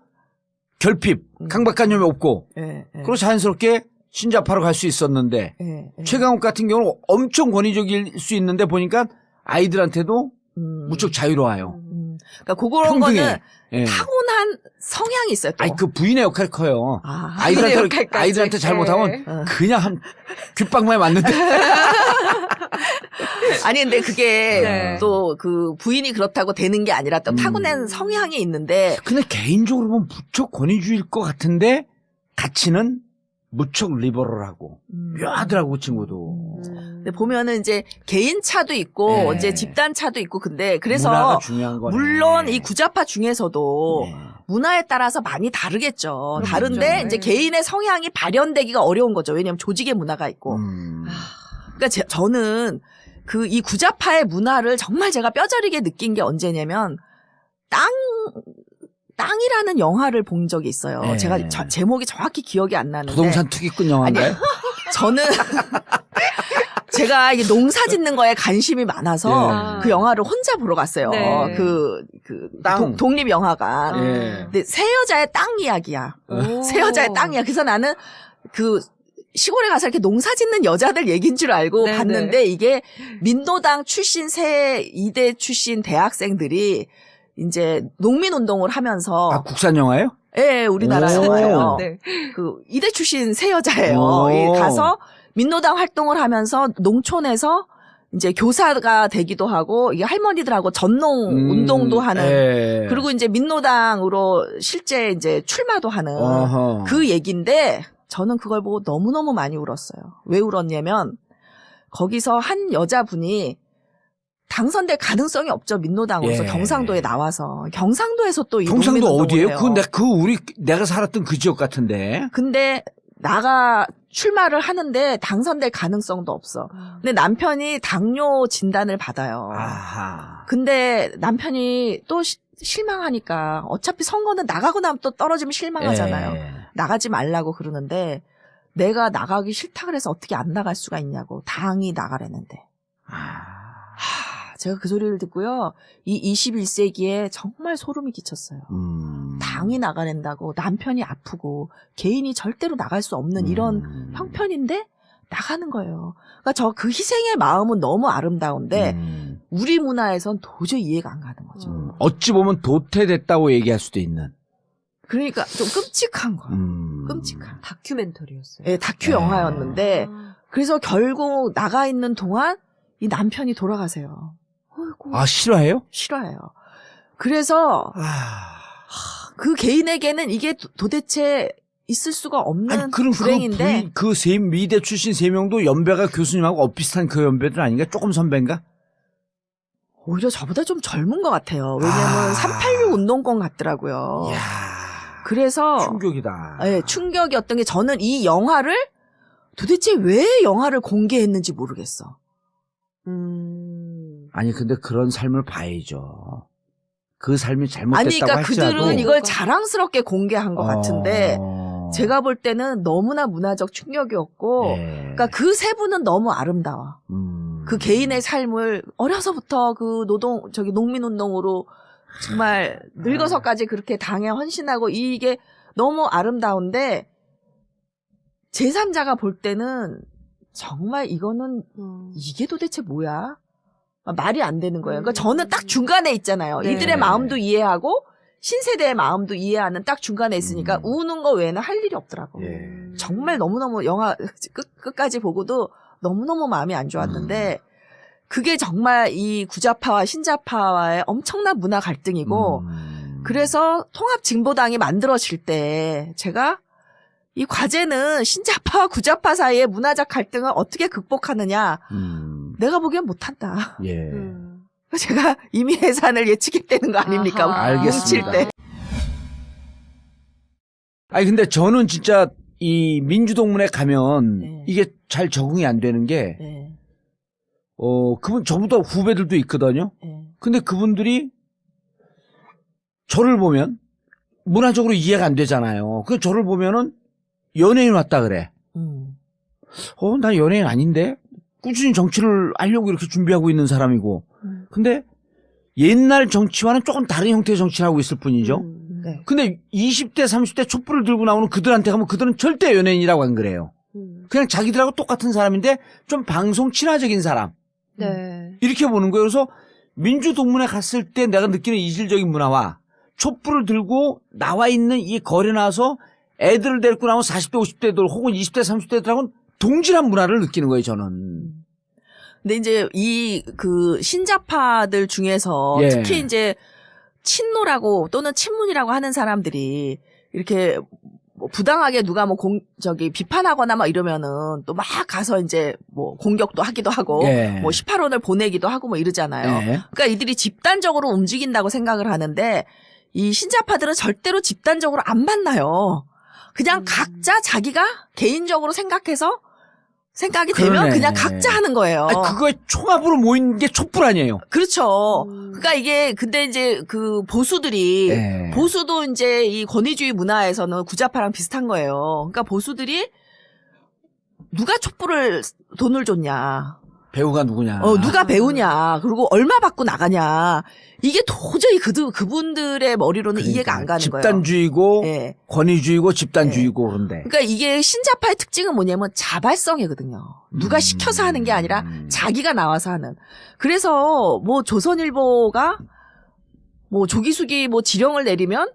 결핍, 강박관념이 없고 예, 예, 그리고 자연스럽게 신자파로 갈 수 있었는데 예, 예. 최강욱 같은 경우는 엄청 권위적일 수 있는데 보니까 아이들한테도 무척 자유로워요. 그러니까 그런 평등해. 거는 예. 타고난 성향이 있어요. 또. 아니 그 부인의 역할이 커요. 아. 부인의 역할까지. 아이들한테 잘못하면 네. 그냥 한 귓방망이 맞는데. 아니 근데 그게 네. 또 그 부인이 그렇다고 되는 게 아니라 또 타고난 성향이 있는데 근데 개인적으로 보면 무척 권위주의일 것 같은데 가치는 무척 리버럴하고 묘하더라고 그 친구도. 근데 보면은 이제 개인 차도 있고 네. 이제 집단 차도 있고 근데 문화가 그래서 중요한 거네. 물론 이 구좌파 중에서도 네. 문화에 따라서 많이 다르겠죠. 그렇죠. 다른데 네. 이제 개인의 성향이 발현되기가 어려운 거죠. 왜냐하면 조직의 문화가 있고. 그러니까 저는 그 이 구좌파의 문화를 정말 제가 뼈저리게 느낀 게 언제냐면 땅이라는 영화를 본 적이 있어요. 네. 제가 제목이 정확히 기억이 안 나는데 부동산 투기꾼 영화인가요? 저는 제가 이게 농사 짓는 거에 관심이 많아서 예. 그 영화를 혼자 보러 갔어요. 네. 그 독립영화관. 예. 근데 새 여자의 땅 이야기야. 오. 새 여자의 땅이야. 그래서 나는 그 시골에 가서 이렇게 농사 짓는 여자들 얘기인 줄 알고 네네. 봤는데 이게 민노당 출신 새 이대 출신 대학생들이 이제 농민운동을 하면서 아, 국산 영화예요? 예, 우리나라 오. 영화예요. 네. 그 이대 출신 새 여자예요. 오. 예, 가서 민노당 활동을 하면서 농촌에서 이제 교사가 되기도 하고 이게 할머니들하고 전농 운동도 하는 예. 그리고 이제 민노당으로 실제 이제 출마도 하는 어허. 그 얘기인데 저는 그걸 보고 너무너무 많이 울었어요. 왜 울었냐면 거기서 한 여자분이 당선될 가능성이 없죠. 민노당으로서 예. 경상도에 나와서 경상도에서 또 이 경상도 농민운동을 어디예요? 해요. 내가 살았던 그 지역 같은데. 근데 출마를 하는데 당선될 가능성도 없어. 근데 남편이 당뇨 진단을 받아요. 아하. 근데 남편이 또 실망하니까 어차피 선거는 나가고 나면 또 떨어지면 실망하잖아요. 예. 나가지 말라고 그러는데 내가 나가기 싫다 그래서 어떻게 안 나갈 수가 있냐고. 당이 나가라는데. 제가 그 소리를 듣고요. 이 21세기에 정말 소름이 끼쳤어요. 당이 나가낸다고 남편이 아프고 개인이 절대로 나갈 수 없는 이런 형편인데 나가는 거예요. 그러니까 그 희생의 마음은 너무 아름다운데 우리 문화에선 도저히 이해가 안 가는 거죠. 어찌 보면 도태됐다고 얘기할 수도 있는. 그러니까 좀 끔찍한 거예요. 끔찍한. 다큐멘터리였어요. 예, 다큐 영화였는데 그래서 결국 나가 있는 동안 이 남편이 돌아가세요. 어이구, 아, 싫어해요? 싫어해요. 그래서 그 개인에게는 이게 도대체 있을 수가 없는 아니, 그럼 불행인데 미대 출신 3명도 연배가 교수님하고 엇비슷한 그 연배들 아닌가? 조금 선배인가? 오히려 저보다 좀 젊은 것 같아요. 왜냐하면 386 운동권 같더라고요. 이야. 그래서 충격이다. 예, 충격이었던 게 저는 이 영화를 도대체 왜 영화를 공개했는지 모르겠어. 아니, 근데 그런 삶을 봐야죠. 그 삶이 잘못됐다고 아니, 그러니까 할지라도. 그들은 이걸 자랑스럽게 공개한 것 같은데 제가 볼 때는 너무나 문화적 충격이었고 예. 그러니까 그 세 분은 너무 아름다워. 그 개인의 삶을 어려서부터 그 농민운동으로 정말 늙어서까지 그렇게 당에 헌신하고 이게 너무 아름다운데 제3자가 볼 때는 정말 이거는 이게 도대체 뭐야? 말이 안 되는 거예요. 그러니까 저는 딱 중간에 있잖아요. 네. 이들의 마음도 이해하고 신세대의 마음도 이해하는 딱 중간에 있으니까 우는 거 외에는 할 일이 없더라고. 예. 정말 너무너무 영화 끝까지 보고도 너무너무 마음이 안 좋았는데 그게 정말 이 구좌파와 신좌파와의 엄청난 문화 갈등이고 그래서 통합진보당이 만들어질 때 제가 이 과제는 신좌파와 구좌파 사이의 문화적 갈등을 어떻게 극복하느냐 내가 보기엔 못한다. 예. 제가 이미 해산을 예측했다는 거 아닙니까? 아하. 알겠습니다. 뭉칠 때. 아니, 근데 저는 진짜 이 민주동문회 가면 네. 이게 잘 적응이 안 되는 게, 네. 그분 저보다 후배들도 있거든요. 네. 근데 그분들이 저를 보면 문화적으로 이해가 안 되잖아요. 그 저를 보면은 연예인 왔다 그래. 나 연예인 아닌데? 꾸준히 정치를 하려고 이렇게 준비하고 있는 사람이고. 근데 옛날 정치와는 조금 다른 형태의 정치를 하고 있을 뿐이죠. 네. 근데 20대, 30대 촛불을 들고 나오는 그들한테 가면 그들은 절대 연예인이라고 안 그래요. 그냥 자기들하고 똑같은 사람인데 좀 방송 친화적인 사람. 네. 이렇게 보는 거예요. 그래서 민주동문회 갔을 때 내가 느끼는 이질적인 문화와 촛불을 들고 나와 있는 이 거리에 나와서 애들을 데리고 나온 40대, 50대들 혹은 20대, 30대들하고는 동질한 문화를 느끼는 거예요, 저는. 근데 이제 그 신자파들 중에서 예. 특히 이제 친노라고 또는 친문이라고 하는 사람들이 이렇게 뭐 부당하게 누가 뭐 비판하거나 막 이러면은 또 막 가서 이제 뭐 공격도 하기도 하고 예. 뭐 18원을 보내기도 하고 뭐 이러잖아요. 예. 그러니까 이들이 집단적으로 움직인다고 생각을 하는데 이 신자파들은 절대로 집단적으로 안 만나요. 그냥 각자 자기가 개인적으로 생각이 되면 그러네. 그냥 각자 하는 거예요. 아니, 그거에 총합으로 모인 게 촛불 아니에요. 그렇죠. 그러니까 이게 근데 이제 그 보수들이 예. 보수도 이제 이 권위주의 문화에서는 구좌파랑 비슷한 거예요. 그러니까 보수들이 누가 촛불을 돈을 줬냐. 배우가 누구냐. 누가 배우냐. 그리고 얼마 받고 나가냐. 이게 도저히 그분들의 머리로는 그러니까 이해가 안 가는 거예요. 집단주의고 예. 권위주의고 집단주의고 그런데. 그러니까 이게 신자파의 특징은 뭐냐면 자발성이거든요. 누가 시켜서 하는 게 아니라 자기가 나와서 하는. 그래서 뭐 조선일보가 뭐 조기숙이 뭐 지령을 내리면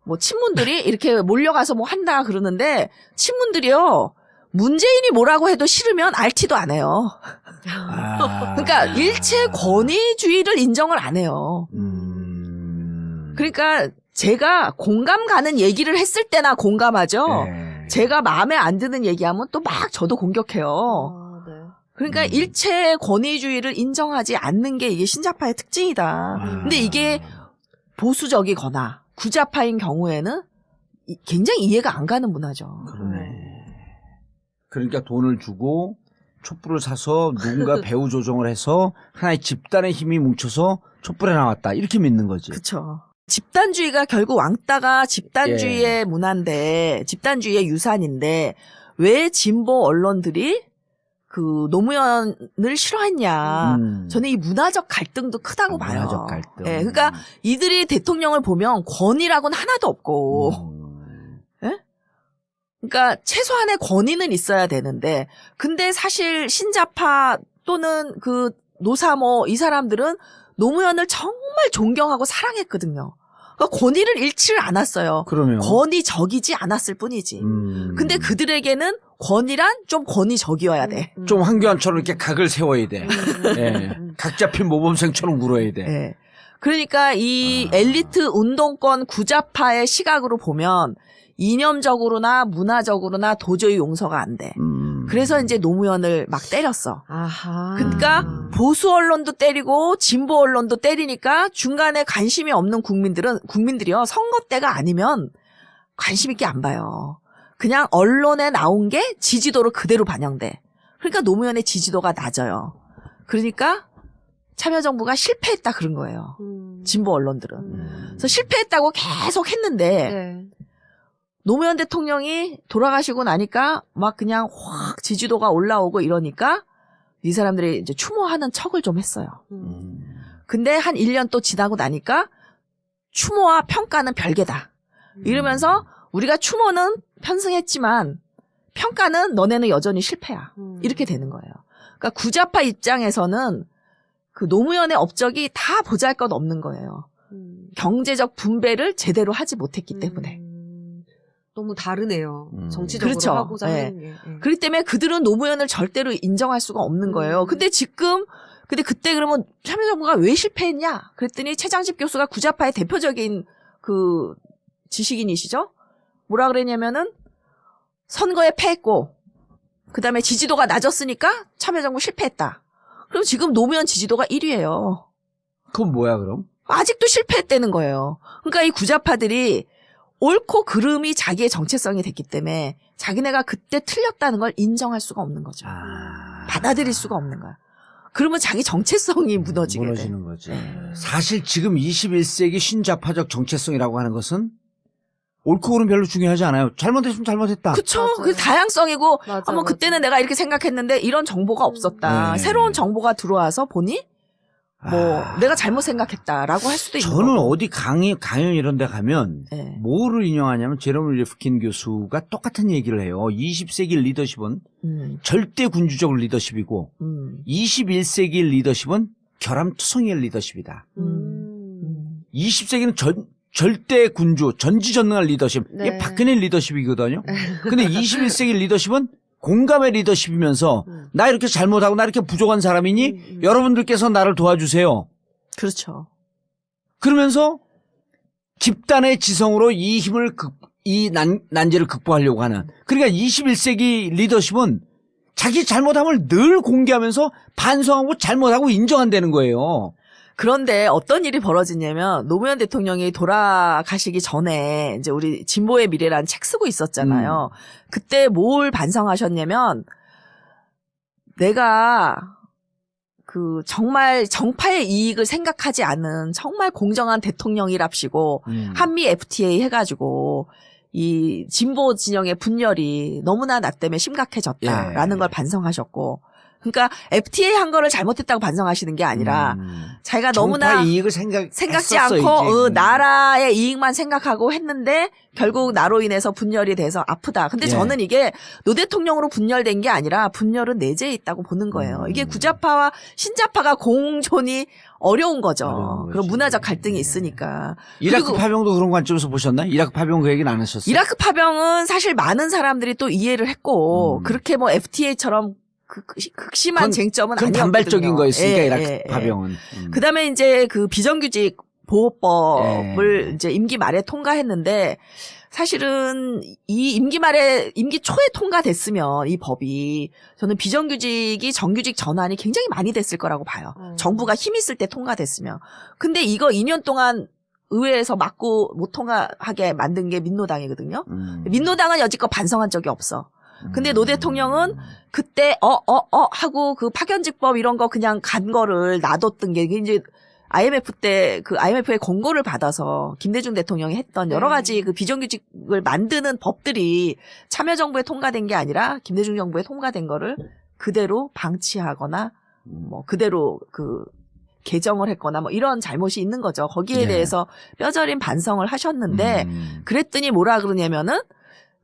뭐 친문들이 이렇게 몰려가서 뭐 한다 그러는데 친문들이요. 문재인이 뭐라고 해도 싫으면 알티도 안 해요. 그러니까 일체 권위주의를 인정을 안 해요. 그러니까 제가 공감 가는 얘기를 했을 때나 공감하죠. 네. 제가 마음에 안 드는 얘기하면 또 막 저도 공격해요. 네. 그러니까 일체 권위주의를 인정하지 않는 게 이게 신자파의 특징이다. 근데 이게 보수적이거나 구자파인 경우에는 굉장히 이해가 안 가는 문화죠. 그러네. 그러니까 돈을 주고 촛불을 사서 누군가 배후 조정을 해서 하나의 집단의 힘이 뭉쳐서 촛불에 나왔다. 이렇게 믿는 거지. 그렇죠. 집단주의가 결국 왕따가 집단주의의 문화인데 집단주의의 유산인데 왜 진보 언론들이 그 노무현을 싫어했냐. 저는 이 문화적 갈등도 크다고 봐요. 문화적 갈등. 예, 그러니까 이들이 대통령을 보면 권위라고는 하나도 없고 그러니까 최소한의 권위는 있어야 되는데 근데 사실 신자파 또는 그 노사모 이 사람들은 노무현을 정말 존경하고 사랑했거든요. 그러니까 권위를 잃지를 않았어요. 그러면 권위적이지 않았을 뿐이지. 근데 그들에게는 권위란 좀 권위적이어야 돼. 좀 황교안처럼 이렇게 각을 세워야 돼. 예. 각 잡힌 모범생처럼 굴어야 돼. 예. 그러니까 이 엘리트 운동권 구자파의 시각으로 보면 이념적으로나 문화적으로나 도저히 용서가 안 돼. 그래서 이제 노무현을 막 때렸어. 아하. 그러니까 보수 언론도 때리고 진보 언론도 때리니까 중간에 관심이 없는 국민들이요. 선거 때가 아니면 관심 있게 안 봐요. 그냥 언론에 나온 게 지지도로 그대로 반영돼. 그러니까 노무현의 지지도가 낮아요. 그러니까 참여정부가 실패했다 그런 거예요. 진보 언론들은. 그래서 실패했다고 계속 했는데 네. 노무현 대통령이 돌아가시고 나니까 막 그냥 확 지지도가 올라오고 이러니까 이 사람들이 이제 추모하는 척을 좀 했어요. 근데 한 1년 또 지나고 나니까 추모와 평가는 별개다. 이러면서 우리가 추모는 편승했지만 평가는 너네는 여전히 실패야. 이렇게 되는 거예요. 그러니까 구자파 입장에서는 그 노무현의 업적이 다 보잘것 없는 거예요. 경제적 분배를 제대로 하지 못했기 때문에. 너무 다르네요. 정치적으로 그렇죠. 하고자 네. 하는 게. 네. 그렇기 때문에 그들은 노무현을 절대로 인정할 수가 없는 거예요. 근데 그때 그러면 참여정부가 왜 실패했냐? 그랬더니 최장집 교수가 구자파의 대표적인 그 지식인이시죠? 뭐라 그랬냐면은 선거에 패했고 그다음에 지지도가 낮았으니까 참여정부 실패했다. 그럼 지금 노무현 지지도가 1위예요. 그건 뭐야 그럼? 아직도 실패했다는 거예요. 그러니까 이 구자파들이 옳고 그름이 자기의 정체성이 됐기 때문에 자기네가 그때 틀렸다는 걸 인정할 수가 없는 거죠. 받아들일 수가 없는 거야. 그러면 자기 정체성이 무너지게 돼. 무너지는 거지. 사실 지금 21세기 신자파적 정체성이라고 하는 것은 옳고 그름 별로 중요하지 않아요. 잘못했으면 잘못했다. 그쵸. 맞아요. 그 다양성이고, 맞아, 뭐 맞아. 그때는 내가 이렇게 생각했는데 이런 정보가 없었다. 네. 새로운 정보가 들어와서 보니 내가 잘못 생각했다라고 할 수도 있는 저는 거고. 어디 강연 이런 데 가면 네. 뭐를 인용하냐면 제러미 리프킨 교수가 똑같은 얘기를 해요. 20세기 리더십은 절대 군주적 리더십이고 21세기 리더십은 결함투성이의 리더십이다. 20세기는 절대 군주, 전지전능한 리더십. 네. 이게 박근혜 리더십이거든요. 근데 21세기 리더십은 공감의 리더십이면서 나 이렇게 잘못하고 나 이렇게 부족한 사람이니 여러분들께서 나를 도와주세요. 그렇죠. 그러면서 집단의 지성으로 이 힘을 난제를 극복하려고 하는. 그러니까 21세기 리더십은 자기 잘못함을 늘 공개하면서 반성하고 잘못하고 인정한다는 거예요. 그런데 어떤 일이 벌어지냐면 노무현 대통령이 돌아가시기 전에 이제 우리 진보의 미래라는 책 쓰고 있었잖아요. 그때 뭘 반성하셨냐면 내가 그 정말 정파의 이익을 생각하지 않은 정말 공정한 대통령이랍시고 한미 FTA 해가지고 이 진보 진영의 분열이 너무나 나 때문에 심각해졌다라는 걸 반성하셨고 그러니까 FTA 한 거를 잘못했다고 반성하시는 게 아니라 자기가 너무나 이익을 생각지 않고 나라의 이익만 생각하고 했는데 결국 나로 인해서 분열이 돼서 아프다. 근데 저는 이게 노 대통령으로 분열된 게 아니라 분열은 내재해 있다고 보는 거예요. 이게 구좌파와 신좌파가 공존이 어려운 거죠. 그런 문화적 갈등이 있으니까. 이라크 그리고 파병도 그런 관점에서 보셨나요? 이라크 파병 그 얘기는 안 하셨어요? 이라크 파병은 사실 많은 사람들이 또 이해를 했고 그렇게 뭐 FTA처럼 극심한 쟁점은 그건 아니었거든요. 단발적인 거였으니까 예, 이라크 예, 파병은. 그다음에 이제 그 비정규직 보호법을 이제 임기 말에 통과했는데 사실은 이 임기 초에 통과됐으면 이 법이 저는 비정규직이 정규직 전환이 굉장히 많이 됐을 거라고 봐요. 정부가 힘 있을 때 통과됐으면. 근데 이거 2년 동안 의회에서 막고 못 통과하게 만든 게 민노당이거든요. 민노당은 여지껏 반성한 적이 없어. 근데 노 대통령은 그때 하고 그 파견직법 이런 거 그냥 간 거를 놔뒀던 게 이제 IMF 때 그 IMF의 권고를 받아서 김대중 대통령이 했던 여러 가지 그 비정규직을 만드는 법들이 참여정부에 통과된 게 아니라 김대중 정부에 통과된 거를 그대로 방치하거나 뭐 그대로 그 개정을 했거나 뭐 이런 잘못이 있는 거죠. 거기에 대해서 뼈저린 반성을 하셨는데 그랬더니 뭐라 그러냐면은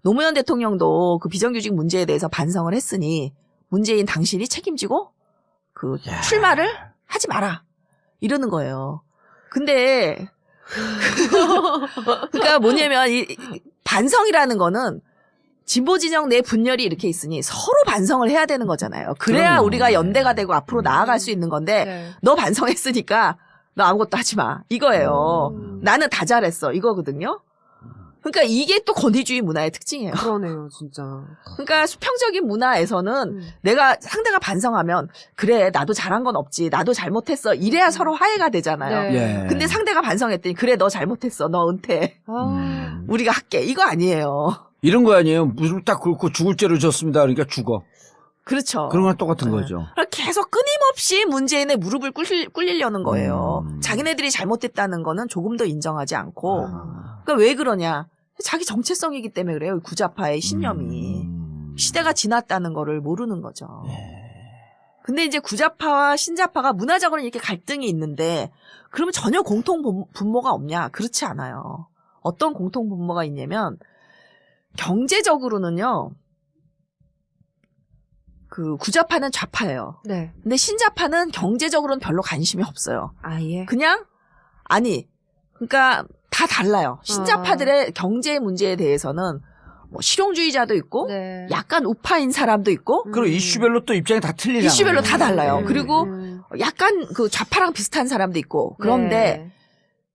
노무현 대통령도 그 비정규직 문제에 대해서 반성을 했으니 문재인 당신이 책임지고 그 출마를 하지 마라. 이러는 거예요. 근데 그러니까 뭐냐면 이 반성이라는 거는 진보 진영 내 분열이 이렇게 있으니 서로 반성을 해야 되는 거잖아요. 그래야 그럼요. 우리가 연대가 되고 앞으로 나아갈 수 있는 건데 너 반성했으니까 너 아무것도 하지 마. 이거예요. 나는 다 잘했어. 이거거든요. 그러니까 이게 또 권위주의 문화의 특징이에요. 그러네요, 진짜. 그러니까 수평적인 문화에서는 내가 상대가 반성하면 그래 나도 잘한 건 없지 나도 잘못했어 이래야 서로 화해가 되잖아요. 네. 근데 상대가 반성했더니 그래 너 잘못했어 너 은퇴 우리가 할게 이거 아니에요. 이런 거 아니에요? 무릎 딱 꿇고 죽을 죄를 졌습니다. 그러니까 죽어. 그렇죠. 그런 거랑 똑같은 거죠. 계속 끊임없이 문재인의 무릎을 꿇리려는 거예요. 자기네들이 잘못했다는 거는 조금 더 인정하지 않고 그러니까 왜 그러냐. 자기 정체성이기 때문에 그래요. 구좌파의 신념이. 시대가 지났다는 거를 모르는 거죠. 근데 이제 구좌파와 신좌파가 문화적으로 이렇게 갈등이 있는데 그러면 전혀 공통 분모가 없냐? 그렇지 않아요. 어떤 공통 분모가 있냐면 경제적으로는요. 그 구좌파는 좌파예요. 네. 근데 신좌파는 경제적으로는 별로 관심이 없어요. 아예. 그냥 그러니까 다 달라요. 신좌파들의 경제 문제에 대해서는 뭐 실용주의자도 있고 네. 약간 우파인 사람도 있고 그리고 이슈별로 또 입장이 다 틀리잖아요. 이슈별로 다 달라요. 그리고 약간 그 좌파랑 비슷한 사람도 있고 그런데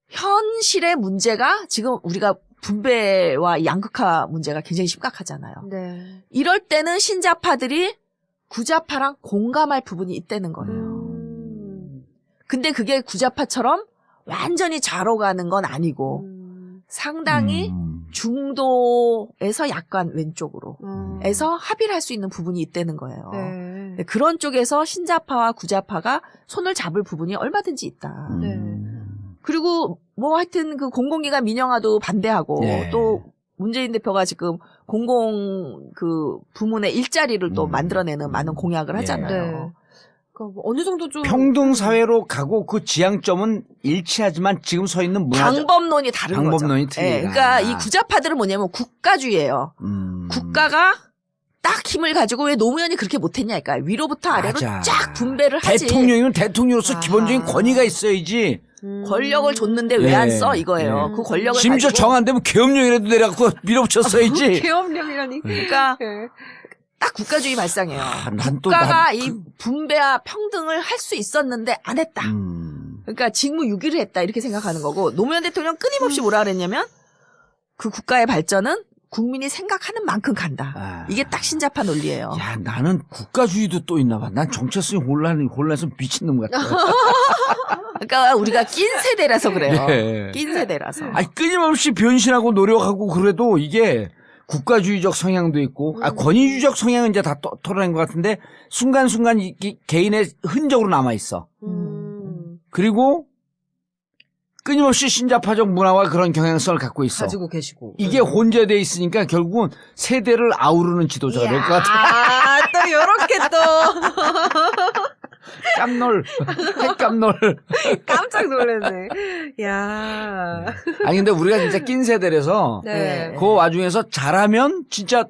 현실의 문제가 지금 우리가 분배와 양극화 문제가 굉장히 심각하잖아요. 네. 이럴 때는 신좌파들이 구좌파랑 공감할 부분이 있다는 거예요. 근데 그게 구좌파처럼 완전히 좌로 가는 건 아니고 상당히 중도에서 약간 왼쪽으로 에서 합의를 할 수 있는 부분이 있다는 거예요. 네. 그런 쪽에서 신좌파와 구좌파가 손을 잡을 부분이 얼마든지 있다. 네. 그리고 뭐 하여튼 그 공공기관 민영화도 반대하고 또 문재인 대표가 지금 공공 그 부문의 일자리를 또 만들어내는 많은 공약을 하잖아요. 네. 그러니까 뭐 어느 정도 좀 평등 사회로 가고 그 지향점은 일치하지만 지금 서 있는 문화적 방법론이 다른 거죠. 방법론이 틀리다. 그러니까 이 구좌파들은 뭐냐면 국가주의예요. 국가가 딱 힘을 가지고 왜 노무현이 그렇게 못했냐, 그러니까 위로부터 아래로 맞아. 쫙 분배를 하지. 대통령이면 대통령으로서 기본적인 권위가 있어야지. 권력을 줬는데 왜 안 써 이거예요. 그 권력을 심지어 가지고 정 안 되면 계엄령이라도 내려갖고 밀어붙였어야지. 계엄령이라니. 그러니까 네. 딱 국가주의 발상이에요. 난 또 국가가 이 분배와 평등을 할 수 있었는데 안 했다. 그러니까 직무유기를 했다 이렇게 생각하는 거고 노무현 대통령 끊임없이 뭐라 그랬냐면 그 국가의 발전은 국민이 생각하는 만큼 간다. 이게 딱 신자파 논리예요. 야, 나는 국가주의도 또 있나 봐. 난 정체성이 혼란해서 미친놈 같아. 그러니까 우리가 낀 세대라서 그래요. 네. 낀 세대라서. 아니, 끊임없이 변신하고 노력하고 그래도 이게 국가주의적 성향도 있고, 권위주의적 성향은 이제 다 털어낸 것 같은데, 순간순간 개인의 흔적으로 남아있어. 그리고, 끊임없이 신자파적 문화와 그런 경향성을 갖고 있어. 가지고 계시고. 이게 혼재돼 있으니까 결국은 세대를 아우르는 지도자가 될 것 같아. 또 요렇게 또 깜놀, 핵깜놀. 깜짝 놀랐네. 야. 아니 근데 우리가 진짜 낀 세대라서 네. 그 와중에서 잘하면 진짜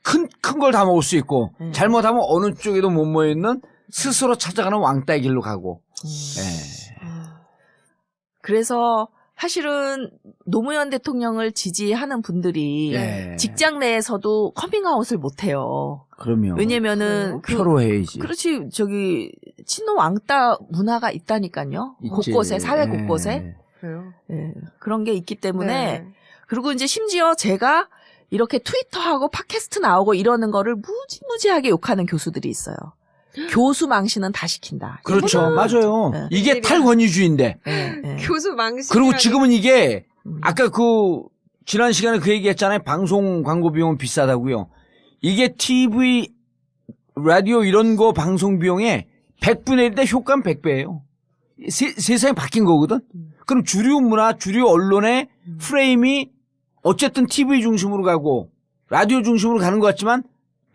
큰 걸 다 먹을 수 있고 잘못하면 어느 쪽에도 못 모여 있는 스스로 찾아가는 왕따의 길로 가고. 예. 그래서 사실은 노무현 대통령을 지지하는 분들이 예. 직장 내에서도 커밍아웃을 못 해요. 그럼요. 왜냐면은 표로해야지. 그렇지 저기 친노 왕따 문화가 있다니까요. 있지. 곳곳에 사회 예. 곳곳에 그래요. 예, 그런 게 있기 때문에 네. 그리고 이제 심지어 제가 이렇게 트위터하고 팟캐스트 나오고 이러는 거를 무지무지하게 욕하는 교수들이 있어요. 교수 망신은 다 시킨다. 그렇죠. 맞아요. 네. 이게 탈권위주의인데. 예, 예. 교수 망신. 그리고 지금은 이게 아까 지난 시간에 그 얘기했잖아요. 방송 광고 비용은 비싸다고요. 이게 TV, 라디오 이런 거 방송 비용에 100분의 1대 효과는 100배예요. 세상이 바뀐 거거든. 그럼 주류 문화, 주류 언론의 프레임이 어쨌든 TV 중심으로 가고 라디오 중심으로 가는 것 같지만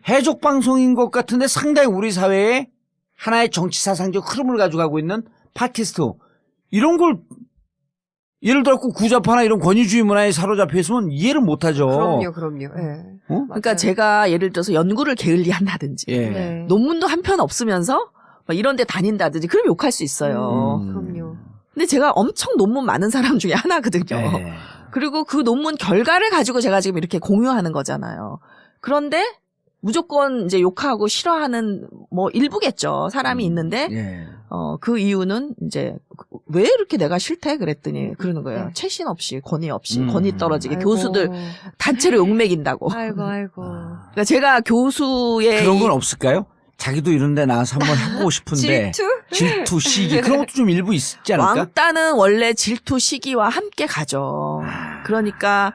해적 방송인 것 같은데 상당히 우리 사회에 하나의 정치 사상적 흐름을 가져가고 있는 팟캐스트 이런 걸 예를 들어 구자파나 이런 권위주의 문화에 사로잡혀 있으면 이해를 못하죠. 그럼요. 예. 그러니까 맞아요. 제가 예를 들어서 연구를 게을리한다든지 예. 네. 논문도 한 편 없으면서 막 이런 데 다닌다든지 그럼 욕할 수 있어요. 그럼요. 근데 제가 엄청 논문 많은 사람 중에 하나거든요. 예. 그리고 그 논문 결과를 가지고 제가 지금 이렇게 공유하는 거잖아요. 그런데 무조건 이제 욕하고 싫어하는 뭐 일부겠죠. 사람이 있는데 예. 그 이유는 이제 왜 이렇게 내가 싫대 그랬더니 그러는 거예요. 네. 최신 없이 권위 없이 권위 떨어지게 아이고. 교수들 단체를 욕먹인다고. 아이고. 그러니까 제가 교수의 그런 건 없을까요? 자기도 이런 데 나와서 한번 해보고 싶은데 질투, 시기 그런 것도 좀 일부 있지 않을까? 왕따는 원래 질투 시기와 함께 가죠. 그러니까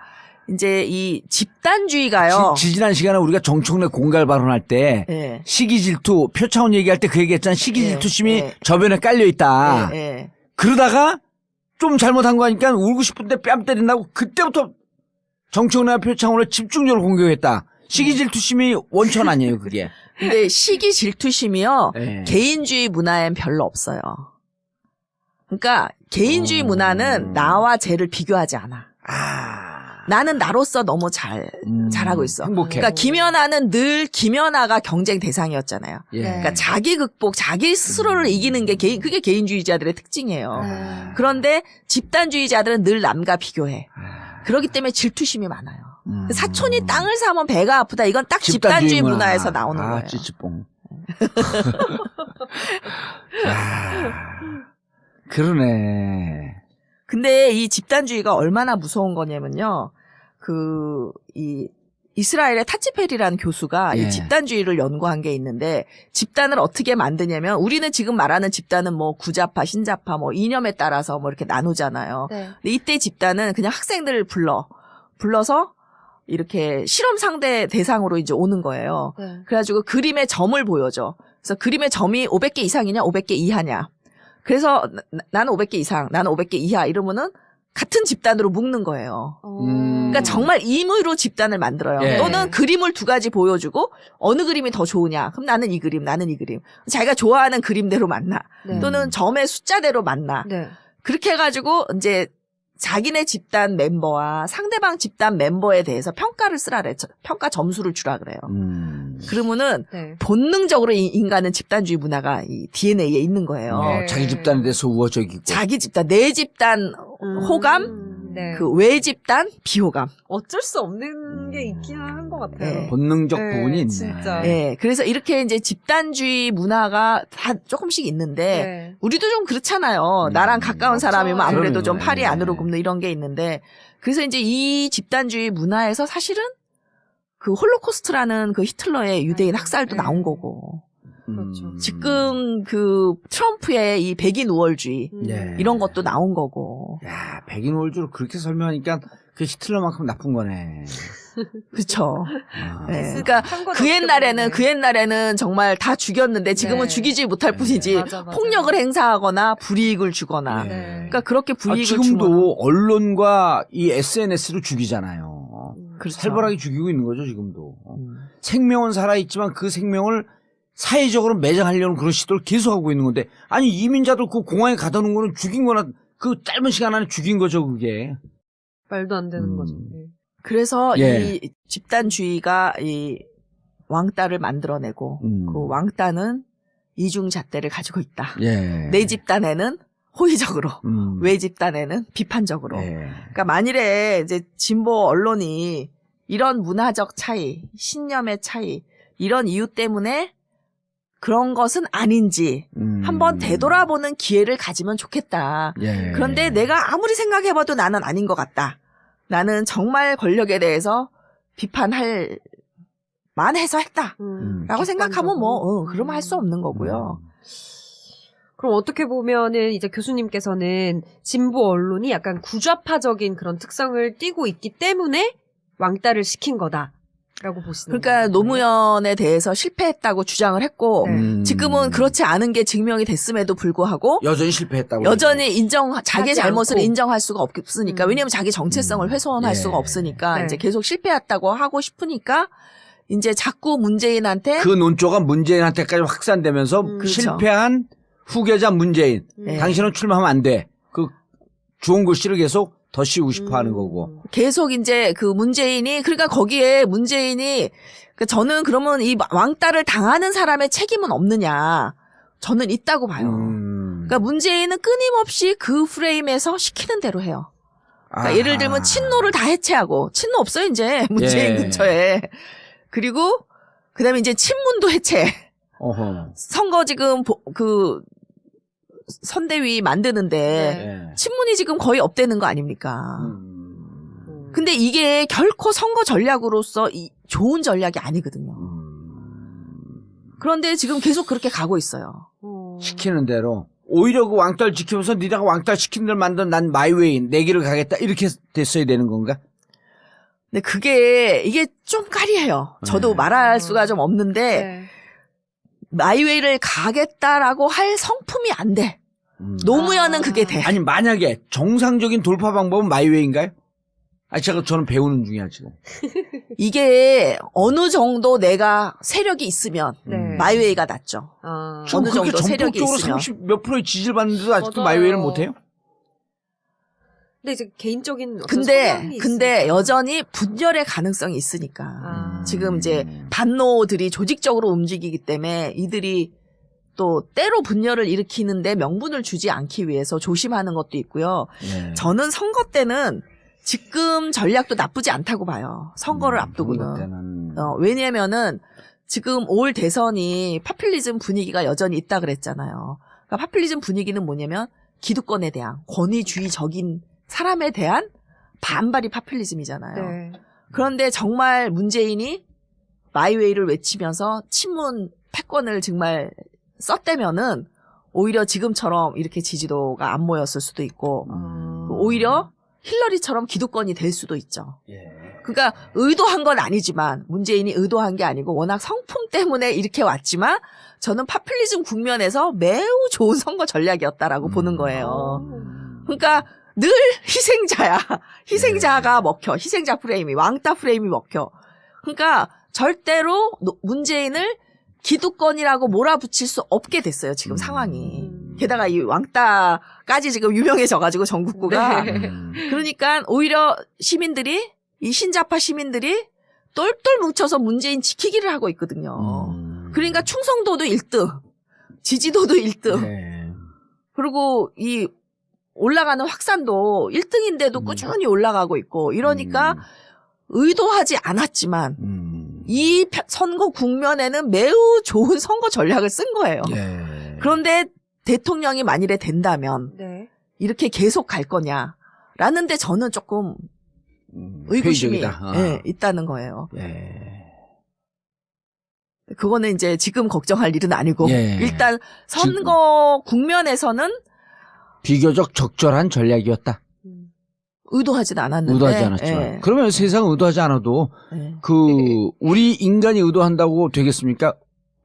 이제 이 집단주의가요. 지난 시간에 우리가 정청래 공갈 발언할 때 예. 시기 질투 표창원 얘기할 때 그 얘기했잖아. 시기 예, 질투심이 예. 저변에 깔려 있다. 예, 예. 그러다가 좀 잘못한 거 하니까 울고 싶은데 뺨 때린다고 그때부터 정청래와 표창원을 집중적으로 공격했다. 시기 질투심이 원천 아니에요, 그게. 근데 시기 질투심이요. 예. 개인주의 문화엔 별로 없어요. 그러니까 개인주의 문화는 나와 쟤를 비교하지 않아. 나는 나로서 너무 잘하고 있어. 행복해. 그러니까 김연아는 늘 김연아가 경쟁 대상이었잖아요. 예. 그러니까 자기 극복, 자기 스스로를 이기는 게 그게 개인주의자들의 특징이에요. 그런데 집단주의자들은 늘 남과 비교해. 그렇기 때문에 질투심이 많아요. 사촌이 땅을 사면 배가 아프다. 이건 딱 집단주의 문화에서 나오는 거예요. 찌찌뽕. 그러네. 근데 이 집단주의가 얼마나 무서운 거냐면요. 이 이스라엘의 타치페리라는 교수가 예. 이 집단주의를 연구한 게 있는데 집단을 어떻게 만드냐면 우리는 지금 말하는 집단은 뭐 구자파, 신자파 뭐 이념에 따라서 뭐 이렇게 나누잖아요. 네. 근데 이때 집단은 그냥 학생들을 불러서 이렇게 실험 상대 대상으로 이제 오는 거예요. 네. 그래가지고 그림의 점을 보여줘. 그래서 그림의 점이 500개 이상이냐, 500개 이하냐. 그래서 나는 500개 이상, 나는 500개 이하 이러면은 같은 집단으로 묶는 거예요. 그러니까 정말 임의로 집단을 만들어요. 예. 또는 그림을 두 가지 보여주고 어느 그림이 더 좋으냐. 그럼 나는 이 그림, 나는 이 그림. 자기가 좋아하는 그림대로 만나. 네. 또는 점의 숫자대로 만나. 네. 그렇게 해가지고 이제 자기네 집단 멤버와 상대방 집단 멤버에 대해서 평가를 쓰라래. 평가 점수를 주라 그래요. 그러면은 네. 본능적으로 인간은 집단주의 문화가 이 DNA에 있는 거예요. 네. 자기 집단에 대해서 우호적이고. 자기 집단, 내 집단 호감, 네. 그 외 집단 비호감. 어쩔 수 없는 게 있긴 한 것 같아요. 네. 본능적 네, 부분이 있네. 진짜. 예. 그래서 이렇게 이제 집단주의 문화가 다 조금씩 있는데 네. 우리도 좀 그렇잖아요. 나랑 가까운 맞죠. 사람이면 아무래도 좀 그럼요. 팔이 네. 안으로 굽는 이런 게 있는데 그래서 이제 이 집단주의 문화에서 사실은 그 홀로코스트라는 그 히틀러의 유대인 학살도 네. 나온 거고 그렇죠. 지금 그 트럼프의 이 백인 우월주의 예. 이런 것도 나온 거고 야, 백인 월주로 그렇게 설명하니까 그 히틀러만큼 나쁜 거네. 그렇죠. 아. 네. 그러니까 한 건 그 옛날에는 정말 다 죽였는데 지금은 네. 죽이지 못할 뿐이지 맞아. 폭력을 행사하거나 불이익을 주거나 네. 그러니까 그렇게 불이익을 지금도 주거나 언론과 이 SNS로 죽이잖아요. 그렇죠. 살벌하게 죽이고 있는 거죠, 지금도. 생명은 살아있지만 그 생명을 사회적으로 매장하려는 그런 시도를 계속하고 있는 건데, 아니, 이민자들 그 공항에 가다 놓은 거는 죽인 거나 그 짧은 시간 안에 죽인 거죠, 그게. 말도 안 되는 거죠. 예. 그래서 예. 이 집단주의가 이 왕따를 만들어내고 그 왕따는 이중잣대를 가지고 있다. 예. 내 집단에는 호의적으로, 외 집단에는 비판적으로. 예. 그러니까 만일에 이제 진보 언론이 이런 문화적 차이, 신념의 차이, 이런 이유 때문에 그런 것은 아닌지 한번 되돌아보는 기회를 가지면 좋겠다. 예. 그런데 내가 아무리 생각해봐도 나는 아닌 것 같다. 나는 정말 권력에 대해서 비판할 만해서 했다. 라고 생각하면 뭐 그러면 할 수 없는 거고요. 그럼 어떻게 보면은 이제 교수님께서는 진보 언론이 약간 구좌파적인 그런 특성을 띠고 있기 때문에 왕따를 시킨 거다라고 보시는 그러니까 거예요? 노무현에 대해서 실패했다고 주장을 했고 네. 지금은 그렇지 않은 게 증명이 됐음에도 불구하고 여전히 실패했다고. 여전히 자기 하지 잘못을 않고. 인정할 수가 없으니까 왜냐하면 자기 정체성을 훼손할 예. 수가 없으니까 네. 이제 계속 실패했다고 하고 싶으니까 이제 자꾸 문재인한테 그 논조가 문재인한테까지 확산되면서 그렇죠. 실패한 후계자 문재인. 네. 당신은 출마하면 안 돼. 그 좋은 글씨를 계속 더 씌우고 싶어 하는 거고. 계속 이제 그 문재인이 그러니까 거기에 문재인이 그 저는 그러면 이 왕따를 당하는 사람의 책임은 없느냐 저는 있다고 봐요. 그러니까 문재인은 끊임없이 그 프레임에서 시키는 대로 해요. 그러니까 예를 들면 친노를 다 해체하고 친노 없어요 이제 문재인 예. 근처에. 그리고 그다음에 이제 친문도 해체. 어허. 선거 지금 그 선대위 만드는데 예. 친문이 지금 거의 없대는 거 아닙니까? 근데 이게 결코 선거 전략으로서 좋은 전략이 아니거든요. 그런데 지금 계속 그렇게 가고 있어요. 시키는 대로. 오히려 그 왕따를 지키면서 니네가 왕따 시키는 대로 만든 난 마이웨이 내 길을 가겠다 이렇게 됐어야 되는 건가? 근데 이게 좀 까리해요. 저도 네. 말할 수가 좀 없는데 네. 마이웨이를 가겠다라고 할 성품이 안 돼. 노무현은 그게 돼. 아니 만약에 정상적인 돌파 방법은 마이웨이인가요? 아 저는 배우는 중이야 지금. 이게 어느 정도 내가 세력이 있으면 네. 마이웨이가 낫죠. 아. 지금 어느 그렇게 정도 세력이 전폭적으로 있으면. 30 몇 프로의 지지를 받는데도 아직도 맞아요. 마이웨이를 못해요? 근데 이제 개인적인 어떤 성향이 근데 있으니까. 여전히 분열의 가능성이 있으니까. 아. 지금 이제 반노들이 조직적으로 움직이기 때문에 이들이 또 때로 분열을 일으키는데 명분을 주지 않기 위해서 조심하는 것도 있고요. 네. 저는 선거 때는 지금 전략도 나쁘지 않다고 봐요. 선거를 앞두고는. 선거 때는 왜냐면은 지금 올 대선이 파퓰리즘 분위기가 여전히 있다 그랬잖아요. 그러니까 파퓰리즘 분위기는 뭐냐면 기득권에 대한 권위주의적인 사람에 대한 반발이 파퓰리즘이잖아요. 네. 그런데 정말 문재인이 마이웨이를 외치면서 친문 패권을 정말 썼다면은 오히려 지금처럼 이렇게 지지도가 안 모였을 수도 있고 오히려 힐러리처럼 기득권이 될 수도 있죠. 예. 그러니까 의도한 건 아니지만 문재인이 의도한 게 아니고 워낙 성품 때문에 이렇게 왔지만 저는 파퓰리즘 국면에서 매우 좋은 선거 전략이었다라고 보는 거예요. 그러니까 늘 희생자야. 희생자가 먹혀. 희생자 프레임이 왕따 프레임이 먹혀. 그러니까 절대로 문재인을 기득권이라고 몰아붙일 수 없게 됐어요. 지금 상황이. 게다가 이 왕따까지 지금 유명해져가지고 전국구가. 네. 그러니까 오히려 시민들이 이 신자파 시민들이 똘똘 뭉쳐서 문재인 지키기를 하고 있거든요. 그러니까 충성도도 1등, 지지도도 1등. 네. 그리고 이 올라가는 확산도 1등인데도 꾸준히 올라가고 있고 이러니까 의도하지 않았지만 이 선거 국면에는 매우 좋은 선거 전략을 쓴 거예요. 예. 그런데 대통령이 만일에 된다면 네. 이렇게 계속 갈 거냐라는데 저는 조금 의구심이 회의적이다. 예, 있다는 거예요. 예. 그거는 이제 지금 걱정할 일은 아니고 예. 일단 선거 국면에서는 비교적 적절한 전략이었다. 의도하진 않았는데 의도하지 않았지만. 예. 그러면 세상은 의도하지 않아도 예. 우리 인간이 의도한다고 되겠습니까?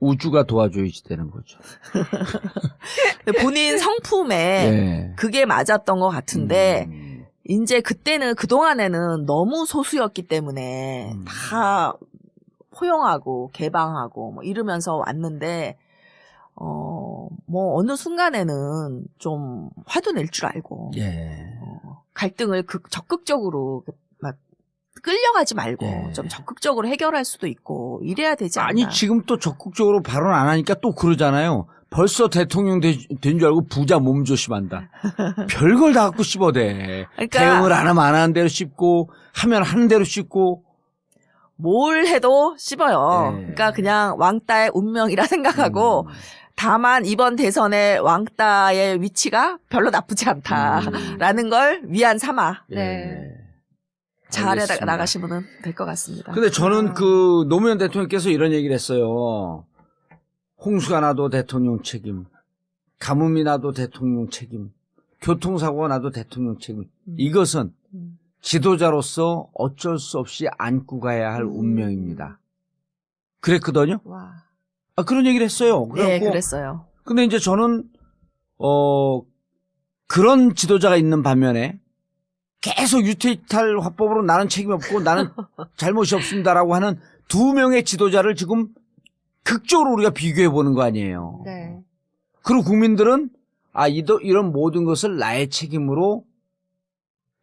우주가 도와줘야지 되는 거죠. 본인 성품에 예. 그게 맞았던 것 같은데 이제 그동안에는 너무 소수였기 때문에 다 포용하고 개방하고 뭐 이러면서 왔는데, 뭐 어느 순간에는 좀 화도 낼 줄 알고, 예. 갈등을 적극적으로 막 끌려가지 말고 예. 좀 적극적으로 해결할 수도 있고 이래야 되지 않나. 아니 지금 또 적극적으로 발언 안 하니까 또 그러잖아요. 벌써 대통령 된 줄 알고 부자 몸조심한다. 별걸 다 갖고 씹어대. 그러니까 대응을 안 하면 안 하는 대로 씹고 하면 하는 대로 씹고. 뭘 해도 씹어요. 예. 그러니까 그냥 왕따의 운명이라 생각하고 다만 이번 대선에 왕따의 위치가 별로 나쁘지 않다라는 걸 위안 삼아 네. 잘 알겠습니다. 나가시면 될 것 같습니다. 근데 저는 그 노무현 대통령께서 이런 얘기를 했어요. 홍수가 나도 대통령 책임, 가뭄이 나도 대통령 책임, 교통사고가 나도 대통령 책임. 이것은 지도자로서 어쩔 수 없이 안고 가야 할 운명입니다. 그랬거든요. 와. 아, 그런 얘기를 했어요. 네, 그래갖고 그랬어요. 근데 이제 저는 그런 지도자가 있는 반면에 계속 유태이탈 화법으로 나는 책임이 없고 나는 잘못이 없습니다라고 하는 두 명의 지도자를 지금 극적으로 우리가 비교해 보는 거 아니에요. 네. 그리고 국민들은 이런 모든 것을 나의 책임으로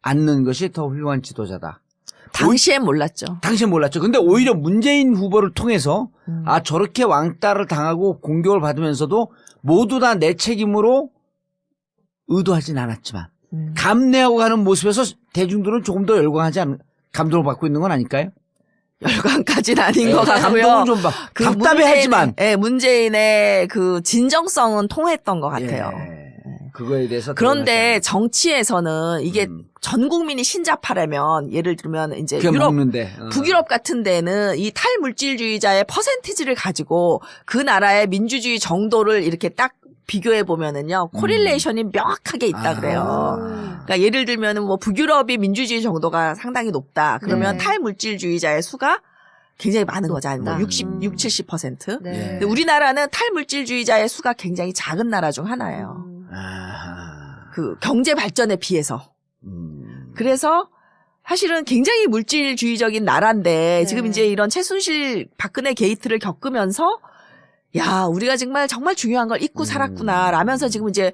안는 것이 더 훌륭한 지도자다. 당시엔 몰랐죠. 당시엔 몰랐죠. 근데 오히려 문재인 후보를 통해서 저렇게 왕따를 당하고 공격을 받으면서도 모두 다 내 책임으로 의도하진 않았지만 감내하고 가는 모습에서 대중들은 조금 더 감동을 받고 있는 건 아닐까요? 열광까지는 아닌 것 같고요. 감동은 좀 답답해하지만 문재인의 그 진정성은 통했던 것 같아요. 예. 그거에 대해서 그런데 정치에서는 이게 전 국민이 신자파라면 예를 들면 이제 북유럽 같은 데는 이 탈물질주의자의 퍼센티지를 가지고 그 나라의 민주주의 정도를 이렇게 딱 비교해 보면은요 코릴레이션이 명확하게 있다 그래요. 그러니까 예를 들면은 뭐 북유럽이 민주주의 정도가 상당히 높다. 그러면 네. 탈물질주의자의 수가 굉장히 많은 거죠. 뭐 높다. 70, 70%. 네. 근데 우리나라는 탈물질주의자의 수가 굉장히 작은 나라 중 하나예요. 그 경제 발전에 비해서. 그래서 사실은 굉장히 물질주의적인 나라인데 네. 지금 이제 이런 최순실 박근혜 게이트를 겪으면서 야, 우리가 정말 중요한 걸 잊고 살았구나 라면서 지금 이제